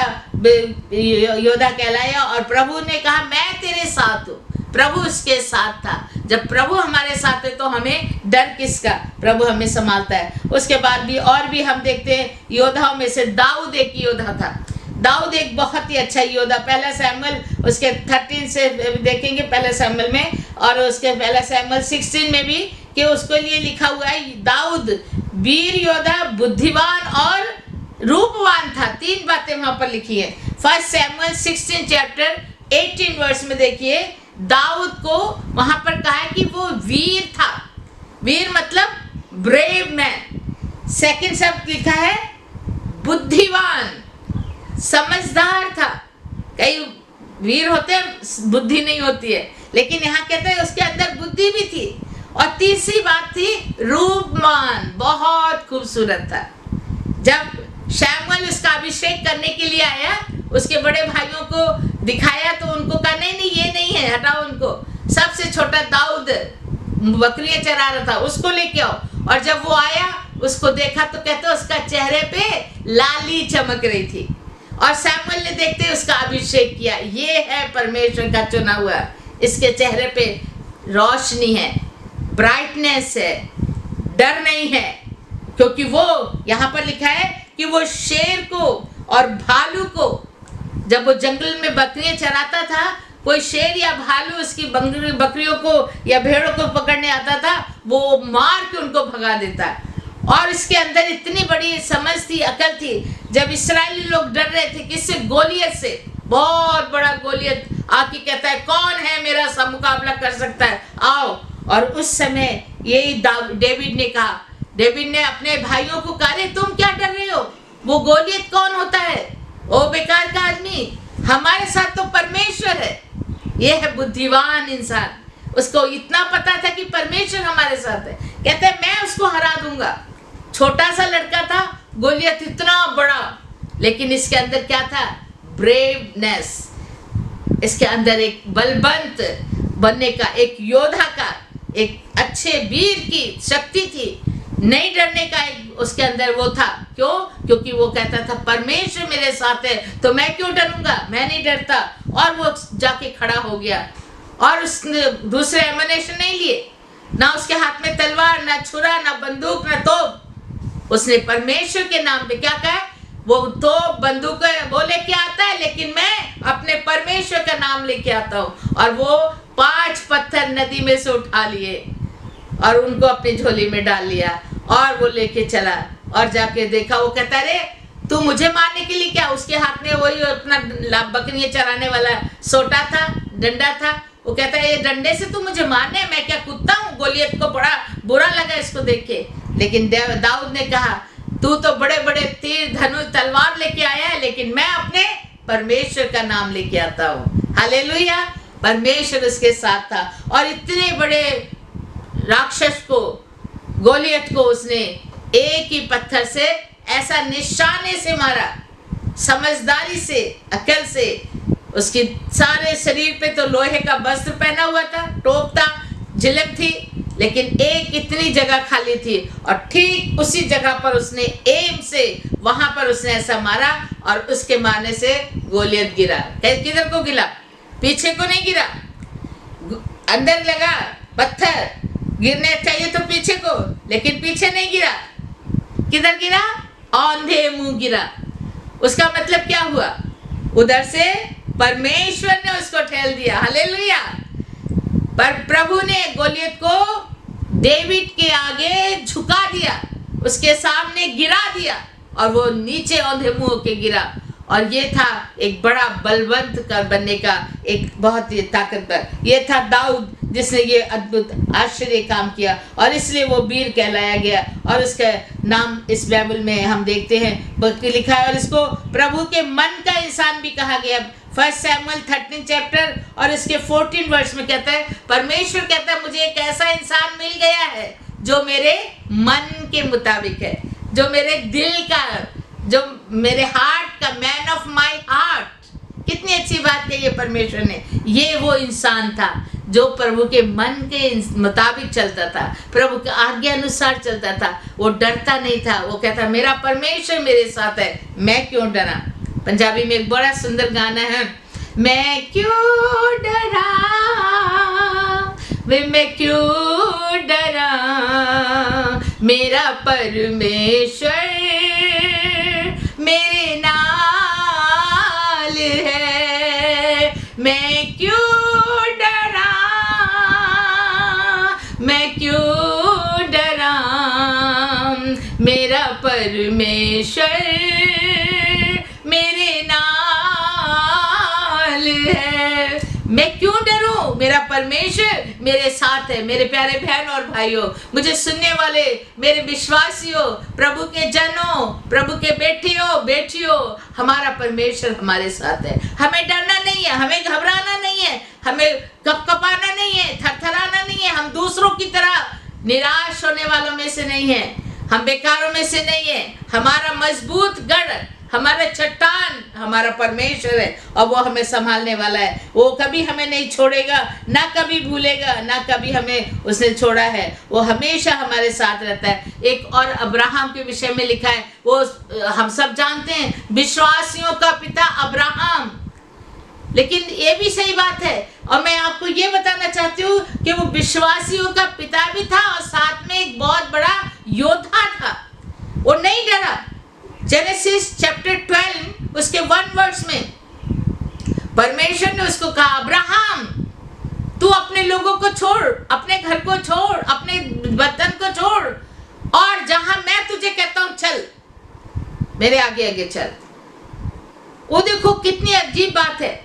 योद्धा कहलाया, और प्रभु ने कहा मैं तेरे साथ हूँ। प्रभु उसके साथ था। जब प्रभु हमारे साथ है तो हमें डर किसका? प्रभु हमें संभालता है। उसके बाद भी और भी हम देखते हैं योद्धाओं में से दाऊद एक योद्धा था। दाऊद एक बहुत ही अच्छा योद्धा। पहला सैमुएल उसके 13 से देखेंगे, पहला सैमुएल में, और उसके पहला सैमुएल 16 में भी, कि उसके लिए लिखा हुआ है दाऊद वीर योद्धा, बुद्धिमान और रूपवान था। 3 बातें वहां पर लिखी है। 1 सैमुएल 16 चैप्टर 18 वर्ष में देखिए, दाऊद को वहां पर कहा है कि वो वीर था। वीर मतलब ब्रेव मैन। सेकंड शब्द लिखा है बुद्धिवान, समझदार था। कई वीर होते हैं बुद्धि नहीं होती है, लेकिन यहाँ कहते हैं उसके अंदर बुद्धि भी थी। और तीसरी बात थी रूपवान, बहुत खूबसूरत था। जब शैमुएल उसका अभिषेक करने के लिए आया, उसके बड़े भाइयों को दिखाया तो उनको कहा नहीं ये नहीं है, हटाओ उनको। सबसे छोटा दाऊद बकरियां चरा रहा था, उसको लेके आओ। और जब वो आया, उसको देखा तो कहते उसका चेहरे पे लाली चमक रही थी। और शैमुएल ने देखते उसका अभिषेक किया, ये है परमेश्वर का चुना हुआ, इसके चेहरे पे रोशनी है, ब्राइटनेस है, डर नहीं है। क्योंकि वो यहाँ पर लिखा है कि वो शेर को और भालू को, जब वो जंगल में बकरियां चराता था, कोई शेर या भालू उसकी बकरियों को या भेड़ों को पकड़ने आता था, वो मार के उनको भगा देता। और इसके अंदर इतनी बड़ी समझ थी, अकल थी। जब इस्राएली लोग डर रहे थे किससे? गोलियत से। बहुत बड़ा गोलियत आके कहता है कौन है मेरा सा मुकाबला कर सकता है, आओ। और उस समय यही डेविड ने कहा, डेविड ने अपने भाइयों को कहा तुम क्या डर रहे हो, वो गोलियत कौन होता है, वो बेकार का आदमी, हमारे साथ तो परमेश्वर है। ये है बुद्धिमान इंसान। उसको इतना पता था कि परमेश्वर हमारे साथ है। कहते हैं मैं उसको हरा दूंगा। छोटा सा लड़का था, गोलियत इतना बड़ा, लेकिन इसके अंदर क्या था? ब्रेवनेस। इसके अंदर एक बलवंत बनने का, एक योद्धा का, एक अच्छे वीर की शक्ति थी। नहीं डरने का एक उसके अंदर वो था। क्यों? क्योंकि वो कहता था परमेश्वर मेरे साथ है तो मैं क्यों डरूंगा, मैं नहीं डरता। और वो जाके खड़ा हो गया, और उसने दूसरे एमिनेशन नहीं लिए, ना उसके हाथ में तलवार, ना छुरा, ना बंदूक, ना तोप। उसने परमेश्वर के नाम पे क्या कहा? वो तोप बंदूक वो लेके आता है, लेकिन मैं अपने परमेश्वर का नाम लेके आता हूँ। और वो 5 पत्थर नदी में से उठा लिए। और उनको अपनी झोली में डाल लिया और वो लेके चला और जाके देखा। वो कहता अरे तू मुझे मारने के लिए क्या? उसके हाथ में वही अपना बकरियां चराने वाला सोटा था, डंडा था। वो कहता है ये डंडे से तू मुझे मारने, मैं क्या कुत्ता हूँ? गोलियत को बड़ा बुरा लगा इसको देख के। लेकिन दाऊद ने कहा तू तो बड़े बड़े तीर धनुष तलवार लेके आया है, लेकिन मैं अपने परमेश्वर का नाम लेके आता हूँ। हालेलुया। परमेश्वर उसके साथ था और इतने बड़े राक्षस को, गोलियत को उसने एक ही पत्थर से ऐसा निशाने से मारा, समझदारी से, अकल से। उसकी सारे शरीर पे तो लोहे का वस्त्र पहना हुआ था, टोप था, झिलक थी, लेकिन एक इतनी जगह खाली थी और ठीक उसी जगह पर उसने एम से वहां पर उसने ऐसा मारा और उसके मारने से गोलियत गिरा। किधर को गिरा? पीछे को नहीं गिरा, अंदर लगा पत्थर, गिरने चाहिए तो पीछे को, लेकिन पीछे नहीं गिरा। किधर गिरा? औंधे मुंह गिरा। उसका मतलब क्या हुआ? उधर से परमेश्वर ने उसको ठेल दिया। हालेलुया। पर प्रभु ने गोलियत को डेविड के आगे झुका दिया, उसके सामने गिरा दिया और वो नीचे औंधे मुंह के गिरा। और ये था एक बड़ा बलवंत कर बनने का एक बहुत ही ताकतवर, ये था दाऊद जिसने ये अद्भुत आश्चर्य काम किया और इसलिए वो वीर कहलाया गया। और उसका नाम इस बाइबल में हम देखते हैं लिखा है और इसको प्रभु के मन का इंसान भी कहा गया। 1 सैमुअल 13 चैप्टर और इसके 14 वर्ष में कहता है, परमेश्वर कहता है मुझे एक ऐसा इंसान मिल गया है जो मेरे मन के मुताबिक है, जो मेरे दिल का, जो मेरे हार्ट का, मैन ऑफ माई हार्ट। कितनी अच्छी बात कही है परमेश्वर ने। ये वो इंसान था जो प्रभु के मन के मुताबिक चलता था, प्रभु के आज्ञा अनुसार चलता था। वो डरता नहीं था, वो कहता मेरा परमेश्वर मेरे साथ है, मैं क्यों डरा। पंजाबी में एक बड़ा सुंदर गाना है, मैं क्यों डरा वे, मैं क्यों डरा, मेरा परमेश्वर मेरे नाल है। मैं क्यों डरा, मैं क्यों डरा, मेरा परमेश्वर मेरे नाल है। मैं क्यों डरूं, मेरा परमेश्वर मेरे साथ है। मेरे प्यारे बहन और भाइयों, मुझे सुनने वाले मेरे विश्वासियों, प्रभु के जनों, प्रभु के बेटियों, हमारा परमेश्वर हमारे साथ है। हमें डरना नहीं है, हमें घबराना नहीं है, हमें कपकपाना नहीं है, थरथराना नहीं है। हम दूसरों की तरह निराश होने वालों में से नहीं है, हम बेकारों में से नहीं है। हमारा मजबूत गढ़, हमारा चट्टान हमारा परमेश्वर है और वो हमें संभालने वाला है। वो कभी हमें नहीं छोड़ेगा, ना कभी भूलेगा, ना कभी हमें उसने छोड़ा है। वो हमेशा हमारे साथ रहता है। एक और अब्राहम के विषय में लिखा है, वो हम सब जानते हैं, विश्वासियों का पिता अब्राहम। लेकिन ये भी सही बात है और मैं आपको ये बताना चाहती हूँ कि वो विश्वासियों का पिता भी था और साथ में एक बहुत बड़ा योद्धा था। वो नहीं डरा। जेनेसिस चैप्टर 12 उसके 1 वर्ष में परमेश्वर ने उसको कहा, अब्राहम तू अपने लोगों को छोड़, अपने घर को छोड़, अपने वतन को छोड़ और जहां मैं तुझे कहता हूं चल, मेरे आगे आगे चल। वो देखो कितनी अजीब बात है।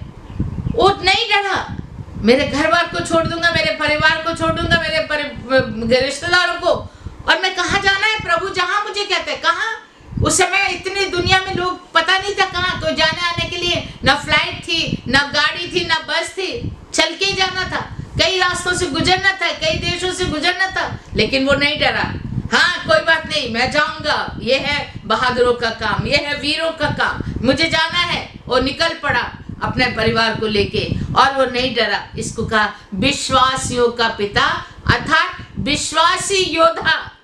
वो नहीं डरा, मेरे घर बार को छोड़ दूंगा, मेरे परिवार को छोड़ दूंगा, मेरे रिश्तेदारों को, और मैं कहाँ जाना है प्रभु, जहां मुझे कहते हैं। कहाँ? उस समय इतनी दुनिया में लोग पता नहीं था कहाँ, तो जाने आने के लिए ना फ्लाइट थी, ना गाड़ी थी, ना बस थी, चल के जाना था, कई रास्तों से गुजरना था, कई देशों से गुजरना था, लेकिन वो नहीं डरा। हाँ कोई बात नहीं, मैं जाऊंगा, ये है बहादुरों का काम, ये है वीरों का काम, मुझे जाना है। वो निकल पड़ा अपने परिवार को लेके और वो नहीं डरा। इसको कहा विश्वासियों का पिता, अर्थात विश्वासी योद्धा।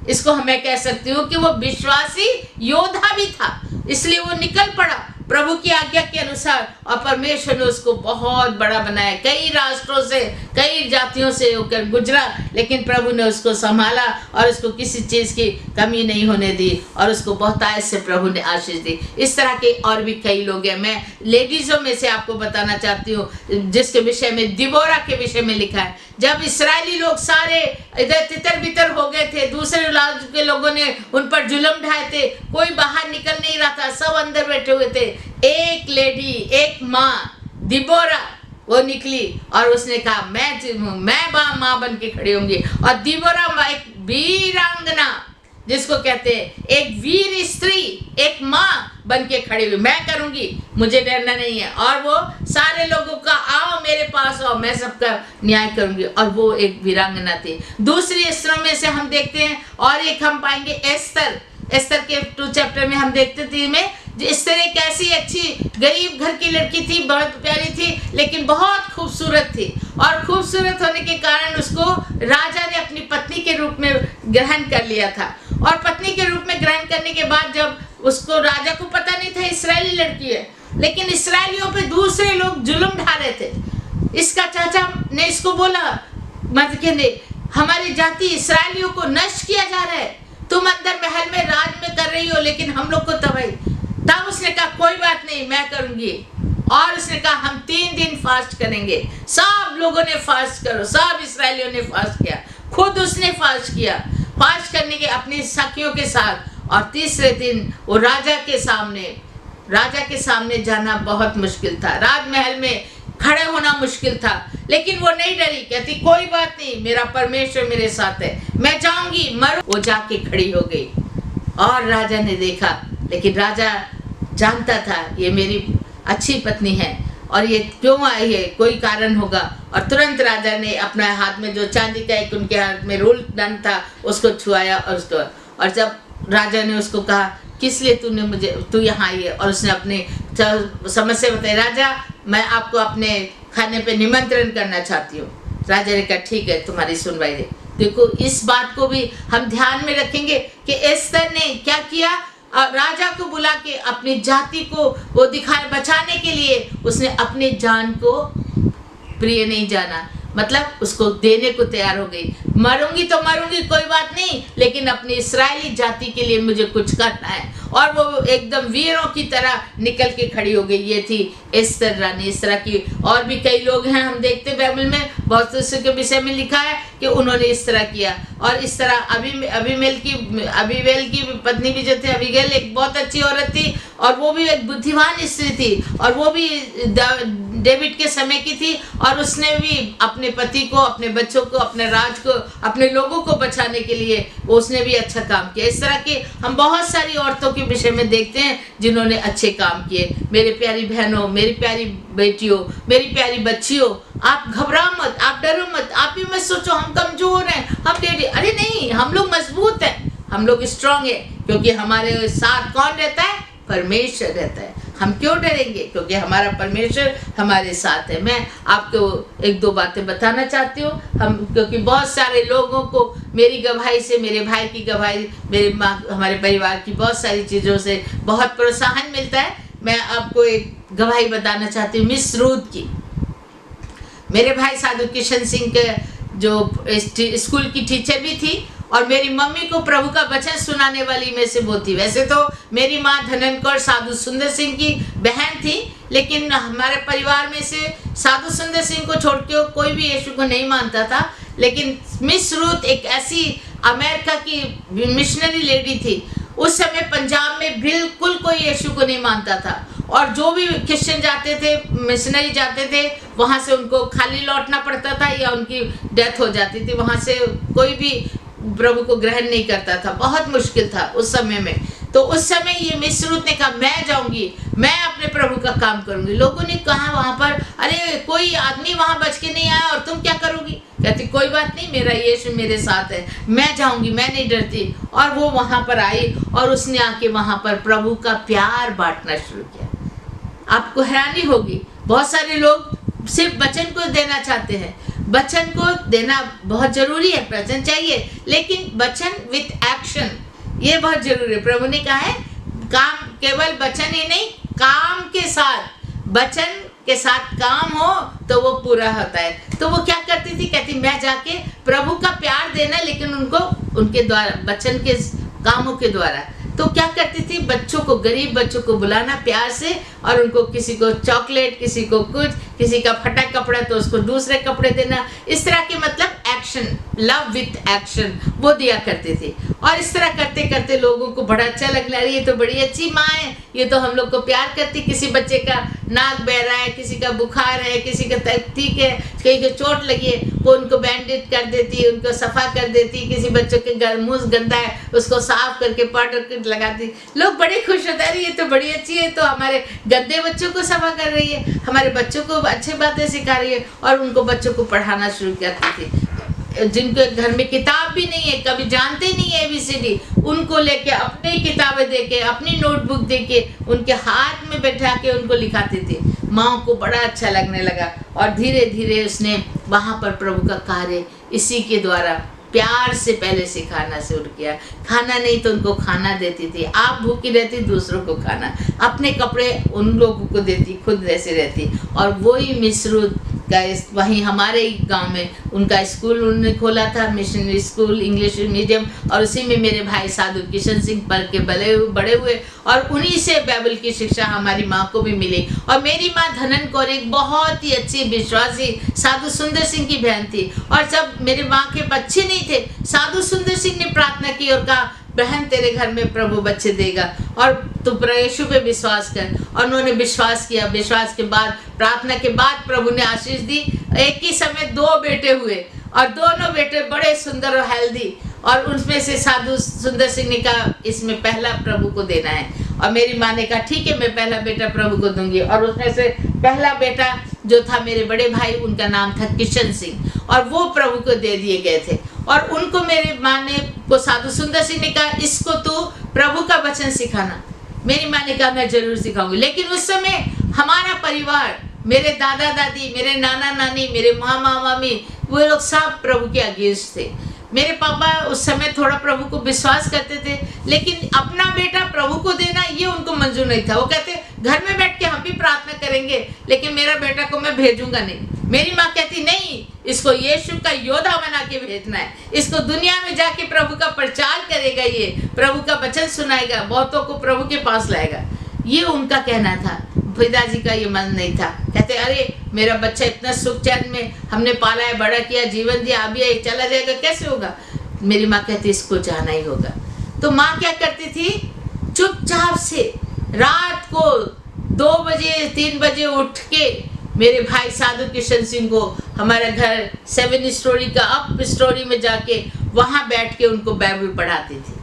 इसको हमें कह सकती हूँ कि वो विश्वासी योद्धा भी था, इसलिए वो निकल पड़ा प्रभु की आज्ञा के अनुसार और परमेश्वर ने उसको बहुत बड़ा बनाया। कई राष्ट्रों से, कई जातियों से होकर गुजरा, लेकिन प्रभु ने उसको संभाला और उसको किसी चीज़ की कमी नहीं होने दी और उसको बहुतायत से प्रभु ने आशीष दी। इस तरह के और भी कई लोग हैं। मैं लेडीज़ों में से आपको बताना चाहती हूँ जिसके विषय में, दिबोरा के विषय में लिखा है। जब इस्राएली लोग सारे इधर तितर बितर हो गए थे, दूसरे राज्य के लोगों ने उन पर जुल्म ढाए थे, कोई बाहर निकल नहीं रहा था, सब अंदर बैठे हुए थे। एक लेडी, एक माँ दिबोरा वो निकली और उसने कहा मैं माँ बन के खड़ी होंगी। और दिबोरा एक वीरांगना जिसको कहते हैं, एक वीर स्त्री, एक माँ बन के खड़ी हुई, मैं करूंगी, मुझे डरना नहीं है। और वो सारे लोगों का आओ मेरे पास आओ, मैं सबका न्याय करूंगी। और वो एक वीरांगना थी। दूसरी स्त्रियों में से हम देखते हैं और एक हम पाएंगे एस्तर। एस्तर के 2 चैप्टर में हम देखते थे में एस्तर एक ऐसी अच्छी गरीब घर की लड़की थी, बहुत प्यारी थी, लेकिन बहुत खूबसूरत थी। और खूबसूरत होने के कारण उसको राजा ने अपनी पत्नी के रूप में ग्रहण कर लिया था। और पत्नी के रूप में ग्रहण करने के बाद जब उसको, राजा को पता नहीं था इस्राएली लड़की है, लेकिन इस्राएलियों पे दूसरे लोग जुल्म ढा रहे थे। इसका चाचा ने इसको बोला, मतलब ने हमारी जाति इस्राएलियों को नष्ट किया जा रहा है, तुम अंदर महल में राज में कर रही हो, लेकिन हम लोग को तबाही। तब उसने कहा कोई बात नहीं, मैं करूंगी। और उसने कहा हम 3 दिन फास्ट करेंगे। सब लोगों ने फास्ट करो, सब इस्राएलियों ने फास्ट किया, खुद उसने फास्ट किया। फास्ट करने के अपनी सखियों के साथ। और तीसरे दिन वो राजा के सामने जाना बहुत मुश्किल था, राजमहल में खड़े होना मुश्किल था, लेकिन वो नहीं डरी, कहती कोई बात नहीं, मेरा परमेश्वर मेरे साथ है, मैं जाऊंगी, मरूं। वो जाके खड़ी हो गई और राजा ने देखा, लेकिन राजा जानता था ये मेरी अच्छी पत्नी है और ये क्यों आई है, कोई कारण होगा। और तुरंत राजा ने अपना हाथ में जो चांदी का एक उनके हाथ में रोल डन था उसको छुआया और उसको, और जब राजा ने उसको कहा किस लिए तू यहाँ आई है, और उसने अपने समस्या बताई, राजा मैं आपको अपने खाने पे निमंत्रण करना चाहती हूँ। राजा ने कहा ठीक है, तुम्हारी सुनवाई दे। देखो इस बात को भी हम ध्यान में रखेंगे कि एस्तर ने क्या किया, राजा को बुला के अपनी जाति को वो बचाने के लिए उसने अपनी जान को प्रिय नहीं जाना, मतलब उसको देने को तैयार हो गई। मरूंगी तो मरूंगी, कोई बात नहीं, लेकिन अपनी इस्राएली जाति के लिए मुझे कुछ करना है। और वो एकदम वीरों की तरह निकल के खड़ी हो गई। ये थी एस्तर रानी। इस तरह की और भी कई लोग हैं, हम देखते हैं बाइबल में बहुत से के विषय में लिखा है कि उन्होंने इस तरह किया। और इस तरह अबीमेल की पत्नी भी जो थे, अबीगैल एक बहुत अच्छी औरत थी और वो भी एक बुद्धिमान स्त्री थी, और वो भी डेविड के समय की थी, और उसने भी अपने पति को, अपने बच्चों को, अपने राज को, अपने लोगों को बचाने के लिए उसने भी अच्छा काम किया। इस तरह के हम बहुत सारी औरतों के विषय में देखते हैं जिन्होंने अच्छे काम किए। मेरे प्यारी बहनों, मेरी प्यारी बेटियों, मेरी प्यारी बच्चियों, आप घबराओ मत, आप डरो मत, आप भी मत सोचो हम कमजोर हैं, हम डेढ़, अरे नहीं, हम लोग मजबूत हैं, हम लोग स्ट्रांग है, क्योंकि हमारे साथ कौन रहता है? परमेश्वर रहता है। हम क्यों डरेंगे? क्योंकि हमारा परमेश्वर हमारे साथ है। मैं आपको 1-2 बातें बताना चाहती हूँ, क्योंकि बहुत सारे लोगों को मेरी गवाही से, मेरे भाई की गवाही, मेरे माँ, हमारे परिवार की बहुत सारी चीज़ों से बहुत प्रोत्साहन मिलता है। मैं आपको एक गवाही बताना चाहती हूँ मिस रूथ की। मेरे भाई साधु किशन सिंह के जो स्कूल की टीचर भी थी, और मेरी मम्मी को प्रभु का वचन सुनाने वाली में से वो थी। वैसे तो मेरी माँ धनन कौर साधु सुंदर सिंह की बहन थी, लेकिन हमारे परिवार में से साधु सुंदर सिंह को छोड़ के कोई भी यीशु को नहीं मानता था। लेकिन मिस रूथ एक ऐसी अमेरिका की मिशनरी लेडी थी। उस समय पंजाब में बिल्कुल कोई यीशु को नहीं मानता था, और जो भी क्रिश्चियन जाते थे, मिशनरी जाते थे, वहाँ से उनको खाली लौटना पड़ता था या उनकी डेथ हो जाती थी। वहाँ से कोई भी प्रभु को ग्रहण नहीं करता था, बहुत मुश्किल था उस समय में। तो उस समय ये मिस रूथ ने कहा मैं जाऊंगी, मैं अपने प्रभु का काम करूंगी। लोगों ने कहा वहां पर, अरे कोई आदमी वहां बच के नहीं आया और तुम क्या करोगी? कहती कोई बात नहीं, मेरा यीशु मेरे साथ है, मैं जाऊंगी, मैं नहीं डरती। और वो वहां पर आई और उसने आके वहां पर प्रभु का प्यार बांटना शुरू किया। आपको हैरानी होगी, बहुत सारे लोग सिर्फ वचन को देना चाहते हैं। वचन को देना बहुत जरूरी है, वचन चाहिए, लेकिन वचन विथ एक्शन ये बहुत जरूरी है। प्रभु ने कहा है काम, केवल वचन ही नहीं, काम के साथ, वचन के साथ काम हो तो वो पूरा होता है। तो वो क्या करती थी? कहती मैं जाके प्रभु का प्यार देना, लेकिन उनको उनके द्वारा, वचन के कामों के द्वारा। तो तो क्या करती थी, बच्चों को, गरीब बच्चों को बुलाना प्यार से, और उनको किसी को चॉकलेट, किसी को कुछ, किसी का फटा कपड़ा तो उसको दूसरे कपड़े देना, इस तरह के मतलब एक्शन, लव विथ एक्शन वो दिया करते थे। और इस तरह करते करते लोगों को बड़ा अच्छा लगने लगा, ये तो बड़ी अच्छी माँ है, ये तो हम लोग को प्यार करती। किसी बच्चे का नाक बह रहा है, किसी का बुखार है, किसी का ठीक है, कहीं को चोट लगी है, वो उनको बैंडेज कर देती, उनको सफा कर देती। किसी बच्चों के मुंह गंदा है, उसको साफ करके पाउडर लगाती। लोग बड़े खुश होते हैं, ये तो बड़ी अच्छी है, तो हमारे गंदे बच्चों को सफा कर रही है, हमारे बच्चों को अच्छी बातें सिखा रही है। और उनको बच्चों को पढ़ाना शुरू करती थी। जिनके घर में किताब भी नहीं है, कभी जानते नहीं है ABCD, उनको लेके अपनी किताबें देके, अपनी नोटबुक देके, उनके हाथ में बैठा के उनको लिखाती थी। माँ को बड़ा अच्छा लगने लगा, और धीरे धीरे उसने वहाँ पर प्रभु का कार्य इसी के द्वारा प्यार से पहले सिखाना शुरू किया। खाना नहीं तो उनको खाना देती थी, आप भूखी रहती दूसरों को खाना, अपने कपड़े उन लोगों को देती, खुद ऐसे रहती। और वही मिसरूद का वहीं हमारे गांव में उनका स्कूल उन्होंने खोला था, मिशनरी स्कूल, इंग्लिश मीडियम, और उसी में मेरे भाई साधु किशन सिंह पढ़ के बड़े हुए, और उन्हीं से बाइबल की शिक्षा हमारी माँ को भी मिली। और मेरी माँ धनन कौर एक बहुत ही अच्छी विश्वासी साधु सुंदर सिंह की बहन थी। और जब मेरे माँ के बच्चे नहीं थे, साधु सुंदर सिंह ने प्रार्थना की और कहा, बहन तेरे घर में प्रभु बच्चे देगा और तू यीशु पे विश्वास कर। और उन्होंने विश्वास किया। विश्वास के बाद, प्रार्थना के बाद प्रभु ने आशीष दी। एक ही समय 2 बेटे हुए, और दोनों बेटे बड़े सुंदर और हेल्दी। और उसमें से साधु सुंदर सिंह ने कहा, इसमें पहला प्रभु को देना है। और मेरी माँ ने कहा, ठीक है, मैं पहला बेटा प्रभु को दूंगी। और उसमें से पहला बेटा जो था मेरे बड़े भाई, उनका नाम था किशन सिंह, और वो प्रभु को दे दिए गए थे। और उनको मेरी माँ ने को साधु सुंदर सिंह ने कहा, इसको तू प्रभु का वचन सिखाना। मेरी माँ ने कहा, मैं जरूर सिखाऊंगी। लेकिन उस समय हमारा परिवार, मेरे दादा दादी, मेरे नाना नानी, मेरे मामा मामी, वो लोग सब प्रभु के अगेंस्ट थे। मेरे पापा उस समय थोड़ा प्रभु को विश्वास करते थे, लेकिन अपना बेटा प्रभु को देना ये उनको मंजूर नहीं था। वो कहते, घर में बैठ के हम भी प्रार्थना करेंगे, लेकिन मेरा बेटा को मैं भेजूंगा नहीं। मेरी माँ कहती, नहीं, इसको यीशु का योद्धा बना के भेजना है, इसको दुनिया में जाके प्रभु का प्रचार करेगा, ये प्रभु का वचन सुनाएगा, बहुतों को प्रभु के पास लाएगा। ये उनका कहना था। पिताजी का ये मन नहीं था। कहते, अरे मेरा बच्चा इतना सुख चैन में हमने पाला है, बड़ा किया, जीवन दिया, अभी ये चला जाएगा, कैसे होगा। मेरी माँ कहती, इसको जाना ही होगा। तो माँ क्या करती थी, चुपचाप से रात को 2 बजे 3 बजे उठ के मेरे भाई साधु किशन सिंह को हमारे घर 7 स्टोरी का अप स्टोरी में जाके वहाँ बैठ के उनको बाइबल पढ़ाती थी।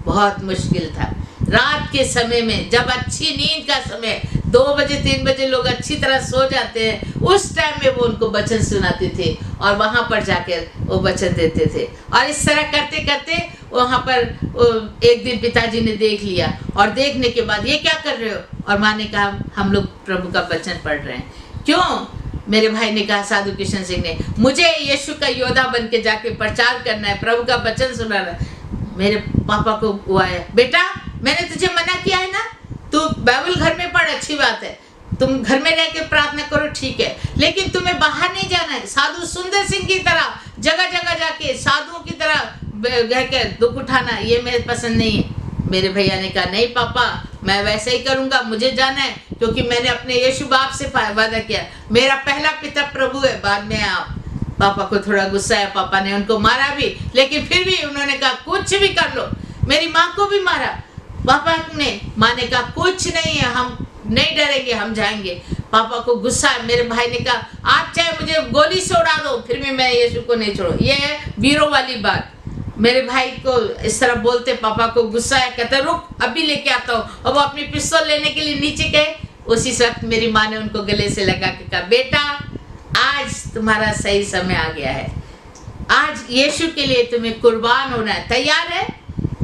बहुत मुश्किल था। रात के समय में, जब अच्छी नींद का समय, 2 बजे 3 बजे लोग अच्छी तरह सो जाते हैं, उस टाइम में वो उनको वचन सुनाते थे और वहाँ पर जाकर वो वचन देते थे। और इस तरह करते करते वहाँ पर एक दिन पिताजी ने देख लिया, और देखने के बाद, ये क्या कर रहे हो। और माँ ने कहा, हम लोग प्रभु का वचन पढ़ रहे हैं। क्यों। मेरे भाई ने कहा, साधु किशन सिंह ने, मुझे यीशु का योद्धा बन के जाके प्रचार करना है, प्रभु का वचन सुनाना है। मेरे पापा को हुआ है, बेटा मैंने तुझे मना किया है ना, तू बाइबल घर में पढ़, अच्छी बात है, तुम घर में रह के प्रार्थना करो, ठीक है, लेकिन तुम्हें बाहर नहीं जाना है। साधु सुंदर सिंह की तरह जगह जगह जाके साधुओं की तरह रह के दुख उठाना, ये मेरे पसंद नहीं है। मेरे भैया ने कहा, नहीं पापा, मैं वैसे ही करूंगा, मुझे जाना है, क्योंकि मैंने अपने यीशु बाप से वादा किया, मेरा पहला पिता प्रभु है, बाद में आप। पापा को थोड़ा गुस्सा है, पापा ने उनको मारा भी, लेकिन फिर भी उन्होंने कहा, कुछ भी कर लो। मेरी माँ को भी मारा पापा ने। माँ ने कहा, कुछ नहीं है, हम नहीं डरेंगे, हम जाएंगे। पापा को गुस्सा है। मेरे भाई ने कहा, आप चाहे मुझे गोली से उड़ा दो, फिर भी मैं यीशु को नहीं छोड़ू। ये है वीरों वाली बात। मेरे भाई को इस तरह बोलते पापा को गुस्सा है, कहते रुक, अभी लेके आता हूँ। और वो अपनी पिस्तौल लेने के लिए नीचे गए। उसी वक्त मेरी माँ ने उनको गले से लगा के कहा, बेटा आज तुम्हारा सही समय आ गया है, आज यीशु के लिए तुम्हें कुर्बान होना है, तैयार है।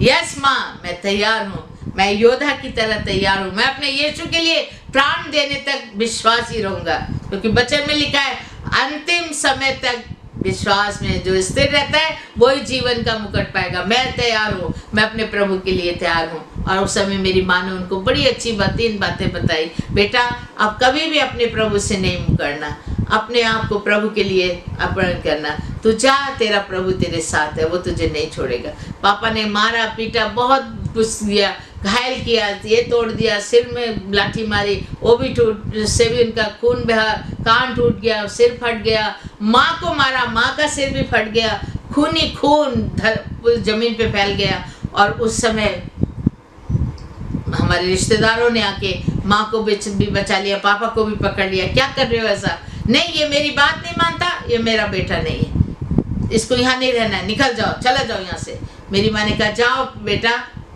यस माँ, मैं तैयार हूँ, मैं योद्धा की तरह तैयार हूँ, मैं अपने यीशु के लिए प्राण देने तक विश्वासी रहूंगा, क्योंकि वचन में लिखा है, अंतिम समय तक विश्वास में जो स्थिर रहता है वही जीवन का मुकुट पाएगा। मैं तैयार हूँ, मैं अपने प्रभु के लिए तैयार हूँ। और उस समय मेरी माँ ने उनको बड़ी अच्छी 3 बातें बताई, बेटा आप कभी भी अपने प्रभु से नहीं मुकरना, अपने आप को प्रभु के लिए अर्पण करना, तू जा, तेरा प्रभु तेरे साथ है, वो तुझे नहीं छोड़ेगा। पापा ने मारा पीटा, बहुत कुछ दिया, घायल किया, ये तोड़ दिया, सिर में लाठी मारी, वो भी टूट, उससे भी उनका खून बहा, कान टूट गया, सिर फट गया, माँ को मारा, माँ का सिर भी फट गया, खून ही खून जमीन पे फैल गया। और उस समय हमारे रिश्तेदारों ने आके माँ को भी बचा लिया, पापा को भी पकड़ लिया। क्या कर रहे हो ऐसा? नहीं, ये मेरी बात नहीं मानता, ये मेरा बेटा नहीं है, इसको यहाँ नहीं रहना है, निकल जाओ, चला जाओ यहाँ से। मेरी माँ ने कहा जाओ बेटा,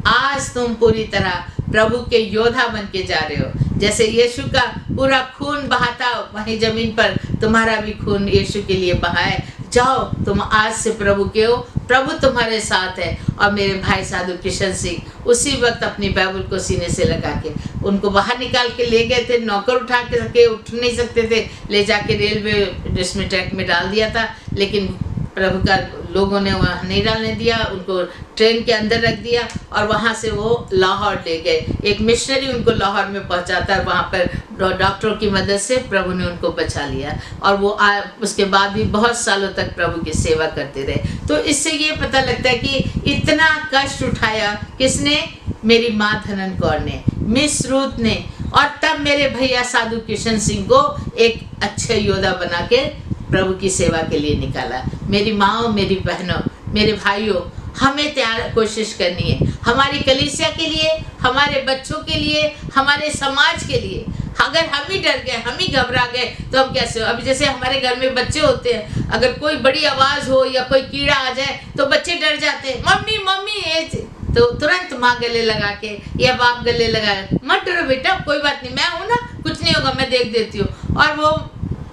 आज तुम पूरी तरह प्रभु के योद्धा बन के जा रहे हो। जैसे यीशु का पूरा खून बहाता वहीं जमीन पर, तुम्हारा भी खून यीशु के लिए बहा है। जाओ, तुम आज से प्रभु के हो, प्रभु तुम्हारे साथ है। और मेरे भाई साधु किशन सिंह उसी वक्त अपनी बाइबल को सीने से लगा के उनको बाहर निकाल के ले गए थे। नौकर उठा के उठ नहीं सकते थे, ले जाके रेलवे इसमें ट्रैक में डाल दिया था, लेकिन प्रभु का लोगों ने वहाँ नहीं डालने दिया, उनको ट्रेन के अंदर रख दिया और वहाँ से वो लाहौर ले गए। एक मिशनरी उनको लाहौर में पहुँचाता है, वहाँ पर डॉक्टरों की मदद से प्रभु ने उनको बचा लिया और वो उसके बाद भी बहुत सालों तक प्रभु की सेवा करते रहे। तो इससे ये पता लगता है कि इतना कष्ट उठाया किसने? मेरी माँ धनन कौर ने, मिस रूथ ने, और तब मेरे भैया साधु किशन सिंह को एक अच्छे योद्धा बना के प्रभु की सेवा के लिए निकाला। मेरी माँ, मेरी बहनों, मेरे भाइयों, हमें तैयार कोशिश करनी है हमारी कलीसिया के लिए, हमारे बच्चों के लिए, हमारे समाज के लिए। अगर हम ही डर गए, हम ही घबरा गए तो हम कैसे हो? अभी जैसे हमारे घर में बच्चे होते हैं, अगर कोई बड़ी आवाज़ हो या कोई कीड़ा आ जाए तो बच्चे डर जाते हैं, मम्मी मम्मी ये, तो तुरंत माँ गले लगा के या बाप गले लगा, मत डरो बेटा, कोई बात नहीं, मैं हूँ ना, कुछ नहीं होगा, मैं देख देती हूँ। और वो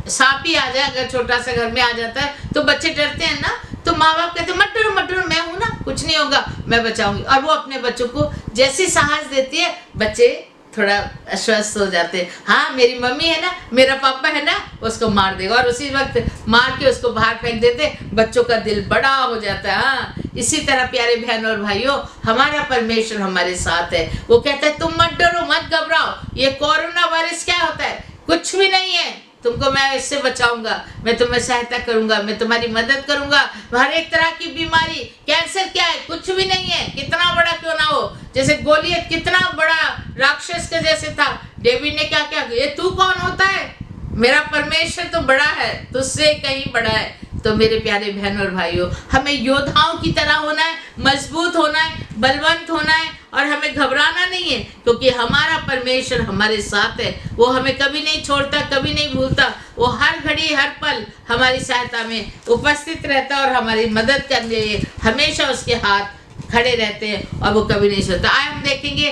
सांप ही आ जाए अगर छोटा सा घर में आ जाता है तो बच्चे डरते हैं ना, तो माँ बाप कहते हैं मत डरो, मैं हूँ ना, कुछ नहीं होगा, मैं बचाऊंगी। और वो अपने बच्चों को जैसी साहस देती है, बच्चे थोड़ा आश्वस्त हो जाते हैं, हाँ मेरी मम्मी है ना, मेरा पापा है ना, उसको मार देगा, और उसी वक्त मार के उसको बाहर फेंक देते, बच्चों का दिल बड़ा हो जाता है। हाँ, इसी तरह प्यारे बहनों और भाइयों, हमारा परमेश्वर हमारे साथ है। वो कहता है तुम मत डरो, मत घबराओ, ये कोरोना वायरस क्या होता है? कुछ भी नहीं है, तुमको मैं इससे बचाऊंगा, मैं तुम्हें सहायता करूंगा, मैं तुम्हारी मदद करूंगा। हर एक तरह की बीमारी, कैंसर क्या है? कुछ भी नहीं है, कितना बड़ा क्यों ना हो। जैसे गोलियत कितना बड़ा राक्षस के जैसे था, डेविड ने क्या क्या किया? ये तू कौन होता है? मेरा परमेश्वर तो बड़ा है, तुझसे कहीं बड़ा है। तो मेरे प्यारे बहनों और भाइयों, हमें योद्धाओं की तरह होना है, मजबूत होना है, बलवंत होना है, और हमें घबराना नहीं है, क्योंकि हमारा परमेश्वर हमारे साथ है। वो हमें कभी नहीं छोड़ता, कभी नहीं भूलता, वो हर घड़ी हर पल हमारी सहायता में उपस्थित रहता है और हमारी मदद करने लिए हमेशा उसके हाथ खड़े रहते हैं और वो कभी नहीं छोड़ता। आज हम देखेंगे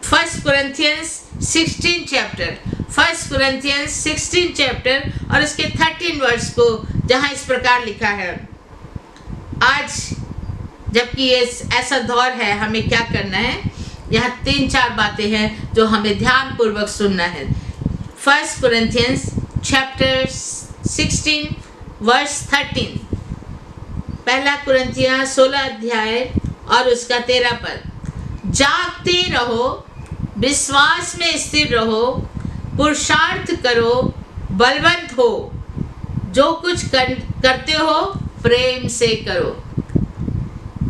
फर्स्ट कुरिन्थियंस 16 चैप्टर, फर्स्ट कुरिन्थियंस 16 चैप्टर और उसके 13 वर्ष को, जहाँ इस प्रकार लिखा है, आज जबकि ये ऐसा दौर है, हमें क्या करना है? यहाँ 3-4 बातें हैं जो हमें ध्यान पूर्वक सुनना है। फर्स्ट कुरिन्थियंस चैप्टर 16 वर्स 13, पहला कुरिन्थियां 16 अध्याय और उसका 13 पद। जागते रहो, विश्वास में स्थिर रहो, पुरुषार्थ करो, बलवंत हो, जो कुछ करते हो प्रेम से करो।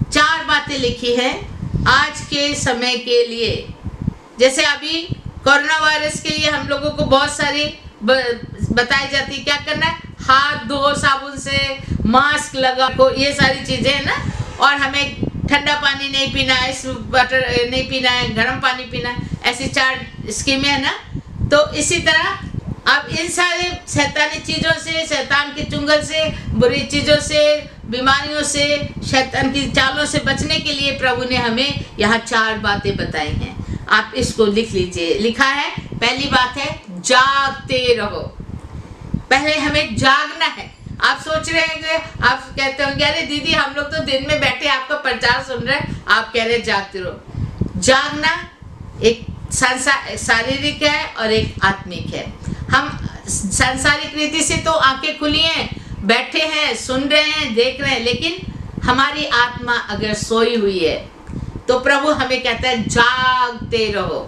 4 बातें लिखी है आज के समय के लिए। जैसे अभी कोरोना वायरस के लिए हम लोगों को बहुत सारी बताई जाती, क्या करना है? हाथ धो साबुन से, मास्क लगा को, ये सारी चीज़ें हैं ना, और हमें ठंडा पानी नहीं पीना है, आइस वाटर नहीं पीना है, गर्म पानी पीना है, ऐसी 4 स्कीमें है ना। तो इसी तरह अब इन सारे शैतानी चीज़ों से, शैतान के चुंगल से, बुरी चीज़ों से, बीमारियों से, शैतान की चालों से बचने के लिए प्रभु ने हमें यहाँ 4 बातें बताई हैं। आप इसको लिख लीजिए। लिखा है, पहली बात है जागते रहो। पहले हमें जागना है। आप सोच रहे हैं, आप कहते होंगे अरे दीदी हम लोग तो दिन में बैठे आपका प्रचार सुन रहे हैं, आप कह रहे जागते रहो। जागना एक शारीरिक है और एक आत्मिक है। हम सांसारिक रीति से तो आंखें खुली हैं, बैठे हैं, सुन रहे हैं, देख रहे हैं, लेकिन हमारी आत्मा अगर सोई हुई है तो प्रभु हमें कहता है जागते रहो।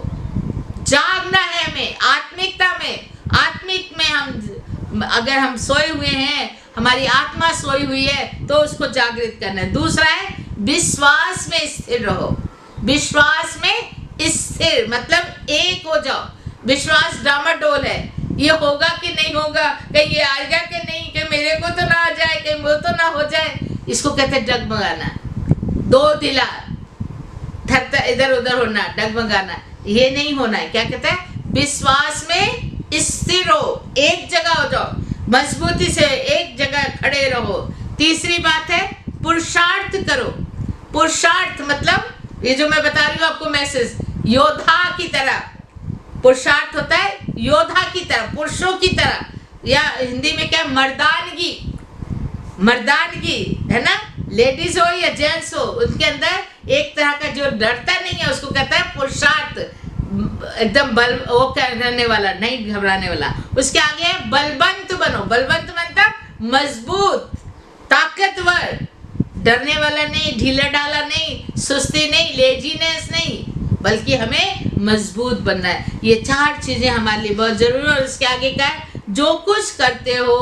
जागना है हमें आत्मिकता में। आत्मिक में हम अगर हम सोए हुए हैं, हमारी आत्मा सोई हुई है, तो उसको जागृत करना है। दूसरा है विश्वास में स्थिर रहो। विश्वास में स्थिर, मतलब एक हो जाओ। विश्वास डामाडोल है, ये होगा कि नहीं होगा, कहीं ये आएगा कि नहीं, कि मेरे को तो ना आ जाए, कहीं वो तो ना हो जाए, इसको कहते हैं डगमगाना। दो दिला, थरता इधर उधर होना, डगमगाना, ये नहीं होना है। क्या कहते हैं? विश्वास में स्थिर हो, एक जगह हो जाओ, मजबूती से एक जगह खड़े रहो। तीसरी बात है पुरुषार्थ करो। पुरुषार्थ मतलब ये जो मैं बता रही हूँ आपको मैसेज, योद्धा की तरह। पुरुषार्थ होता है योद्धा की तरह, पुरुषों की तरह, या हिंदी में क्या, मर्दानगी। मर्दानगी है ना, लेडीज हो या जेंट्स हो, उनके अंदर एक तरह का जो डरता नहीं है उसको कहता है पुरुषार्थ। एकदम बल वो करने वाला, नहीं घबराने वाला। उसके आगे है बलवंत बनो। बलवंत मतलब मजबूत, ताकतवर, डरने वाला नहीं, ढीला ढाला नहीं, सुस्ती नहीं, लेजीनेस नहीं, बल्कि हमें मजबूत बनना है। ये चार चीजें हमारे लिए बहुत जरूरी है। और इसके आगे क्या है? जो कुछ करते हो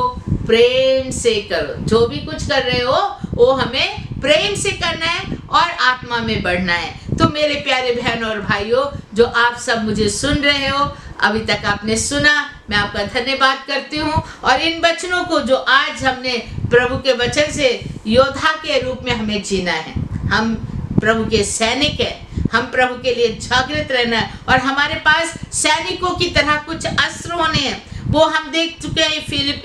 प्रेम से करो। जो भी कुछ कर रहे हो वो हमें प्रेम से करना है और आत्मा में बढ़ना है। तो मेरे प्यारे बहन और भाइयों, जो आप सब मुझे सुन रहे हो, अभी तक आपने सुना, मैं आपका धन्यवाद करती हूँ। और इन वचनों को जो आज हमने प्रभु के वचन से योद्धा के रूप में हमें जीना है। हम प्रभु के सैनिक हैं, हम प्रभु के लिए जागृत रहना है और हमारे पास सैनिकों की तरह कुछ अस्त्र होने हैं। वो हम देख चुके हैं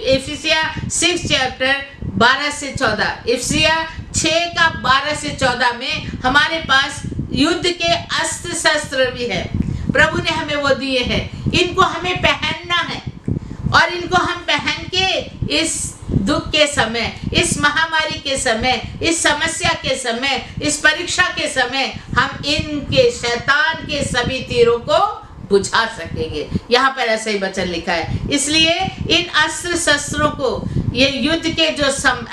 एफिसिया 6 चैप्टर 12 से 14, एफिसिया 6 का 12 से 14 में हमारे पास युद्ध के अस्त्र शस्त्र भी है। प्रभु ने हमें वो दिए हैं, इनको हमें पहनना है और इनको हम पहन के इस दुख के समय, इस महामारी के समय, इस समस्या के समय, इस परीक्षा के समय हम इनके शैतान के सभी तीरों को बुझा सकेंगे। यहाँ पर ऐसा ही वचन लिखा है। इसलिए इन अस्त्र शस्त्रों को, ये युद्ध के जो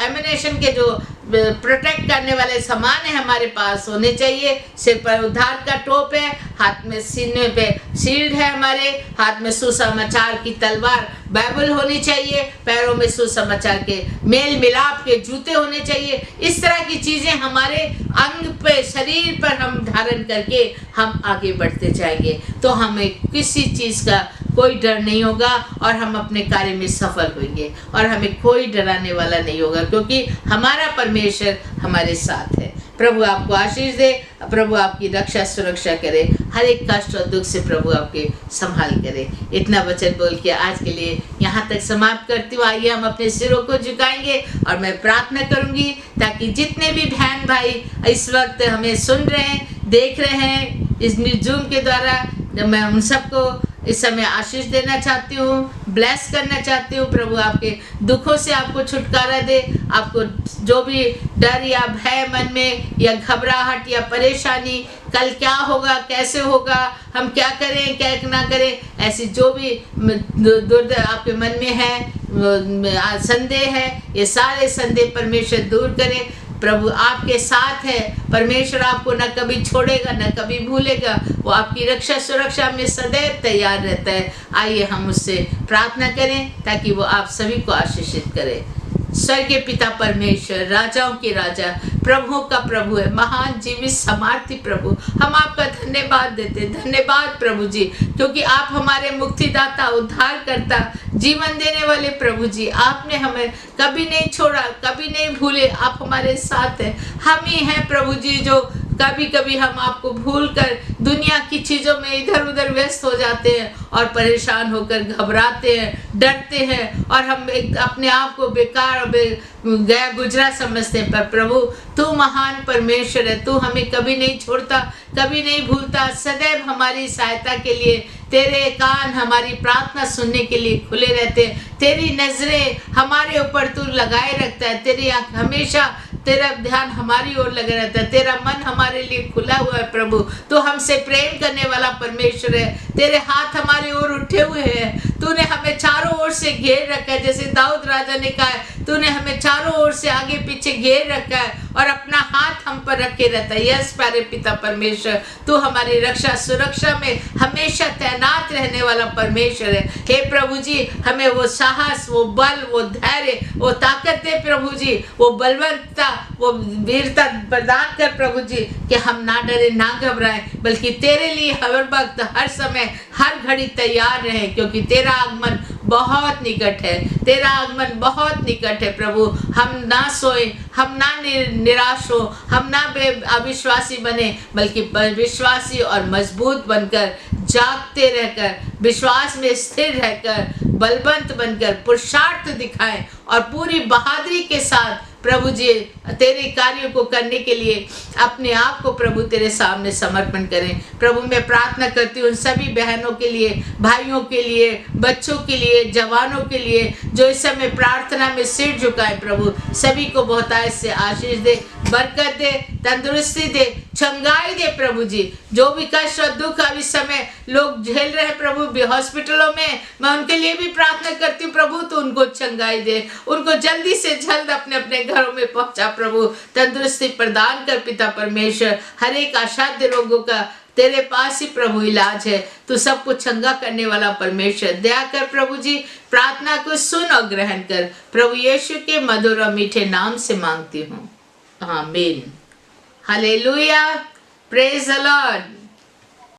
एमिनेशन के जो प्रोटेक्ट करने वाले सामान है हमारे पास होने चाहिए। सिर पर उद्धार का टोप है, हाथ में सीने पे शील्ड है, हमारे हाथ में सुसमाचार की तलवार बाइबल होनी चाहिए, पैरों में सुसमाचार के मेल मिलाप के जूते होने चाहिए। इस तरह की चीजें हमारे अंग पे, शरीर पर हम धारण करके हम आगे बढ़ते जाएंगे, तो हमें किसी चीज का कोई डर नहीं होगा और हम अपने कार्य में सफल होंगे और हमें कोई डराने वाला नहीं होगा, क्योंकि हमारा परमेश्वर हमारे साथ है। प्रभु आपको आशीष दे, प्रभु आपकी रक्षा सुरक्षा करे, हर एक कष्ट और दुख से प्रभु आपके संभाल करे। इतना वचन बोल के आज के लिए यहाँ तक समाप्त करती हूँ। आइए हम अपने सिरों को झुकाएंगे और मैं प्रार्थना करूँगी ताकि जितने भी बहन भाई इस वक्त हमें सुन रहे हैं, देख रहे हैं इस जूम के द्वारा, मैं उन सबको इस समय आशीष देना चाहती हूँ, ब्लेस करना चाहती हूँ। प्रभु आपके दुखों से आपको छुटकारा दे, आपको जो भी डर या भय मन में या घबराहट या परेशानी, कल क्या होगा, कैसे होगा, हम क्या करें क्या ना करें, ऐसी जो भी दुर्द आपके मन में है, संदेह है, ये सारे संदेह परमेश्वर दूर करें। प्रभु आपके साथ है, परमेश्वर आपको न कभी छोड़ेगा न कभी भूलेगा, वो आपकी रक्षा सुरक्षा में सदैव तैयार रहता है। आइए हम उससे प्रार्थना करें ताकि वो आप सभी को आशीषित करे। स्वर्गीय पिता परमेश्वर, राजाओं के राजा, प्रभुओं का प्रभु है, महान जीवित समार्थी प्रभु, हम आपका धन्यवाद देते। धन्यवाद प्रभु जी, क्योंकि आप हमारे मुक्तिदाता, उद्धारकर्ता, जीवन देने वाले प्रभु जी, आपने हमें कभी नहीं छोड़ा, कभी नहीं भूले, आप हमारे साथ हैं। हम ही हैं प्रभु जी जो कभी कभी हम आपको भूलकर दुनिया की चीज़ों में इधर उधर व्यस्त हो जाते हैं और परेशान होकर घबराते हैं, डरते हैं और हम अपने आप को बेकार गया गुजरा समझते हैं। पर प्रभु तू महान परमेश्वर है, तू हमें कभी नहीं छोड़ता, कभी नहीं भूलता, सदैव हमारी सहायता के लिए तेरे कान हमारी प्रार्थना सुनने के लिए खुले रहते हैं। तेरी नजरें हमारे ऊपर तू लगाए रखता है, तेरी आँख हमेशा, तेरा ध्यान हमारी ओर लगा रहता है, तेरा मन हमारे लिए खुला हुआ है प्रभु। तो हमसे प्रेम करने वाला परमेश्वर है, तेरे हाथ हमारी ओर उठे हुए हैं, तूने हमें चारों ओर ओर से घेर रखा है, जैसे दाऊद राजा ने कहा है, तूने हमें चारों ओर से आगे पीछे घेर रखा है और अपना हाथ हम पर रखे रहता है। यस प्यारे पिता परमेश्वर, तू हमारी रक्षा सुरक्षा में हमेशा तैनात रहने वाला परमेश्वर है। हे प्रभु जी, हमें वो साहस, वो बल, वो धैर्य, वो ताकत दे प्रभु जी, वो बलवंतता, वो वीरता प्रदान कर प्रभु जी, कि हम ना डरे ना घबराएं, बल्कि तेरे लिए हर वक्त, हर समय, हर घड़ी तैयार रहे, क्योंकि तेरा आगमन बहुत निकट है। तेरा आगमन बहुत निकट है प्रभु। हम ना सोए, हम ना निराश हो, हम ना अविश्वासी बने, बल्कि विश्वासी और मजबूत बनकर, जागते रहकर, विश्वास में स्थिर रहकर, बलवंत बनकर पुरुषार्थ दिखाएं और पूरी बहादुरी के साथ प्रभु जी तेरे कार्यों को करने के लिए अपने आप को प्रभु तेरे सामने समर्पण करें। प्रभु मैं प्रार्थना करती हूँ उन सभी बहनों के लिए, भाइयों के लिए, बच्चों के लिए, जवानों के लिए जो इस समय प्रार्थना में सिर झुकाए प्रभु, सभी को बहुतायत से आशीष दे, बरकत दे, तंदुरुस्ती दे, चंगाई दे प्रभु जी। जो भी कष्ट और दुख अब इस समय लोग झेल रहे हैं प्रभु हॉस्पिटलों में, मैं उनके लिए भी प्रार्थना करती हूँ प्रभु, तो उनको चंगाई दे, उनको जल्दी से जल्द अपने अपने घरों में पहुंचा प्रभु, तंदुरुस्ती प्रदान कर पिता परमेश्वर। हर एक असाध्य रोगों का तेरे पास ही प्रभु इलाज है, तू सब कुछ चंगा करने वाला परमेश्वर। दया कर प्रभु जी, प्रार्थना को सुन और ग्रहण कर, प्रभु यीशु के मधुर और मीठे नाम से मांगती हूँ, आमीन। Hallelujah, praise the Lord.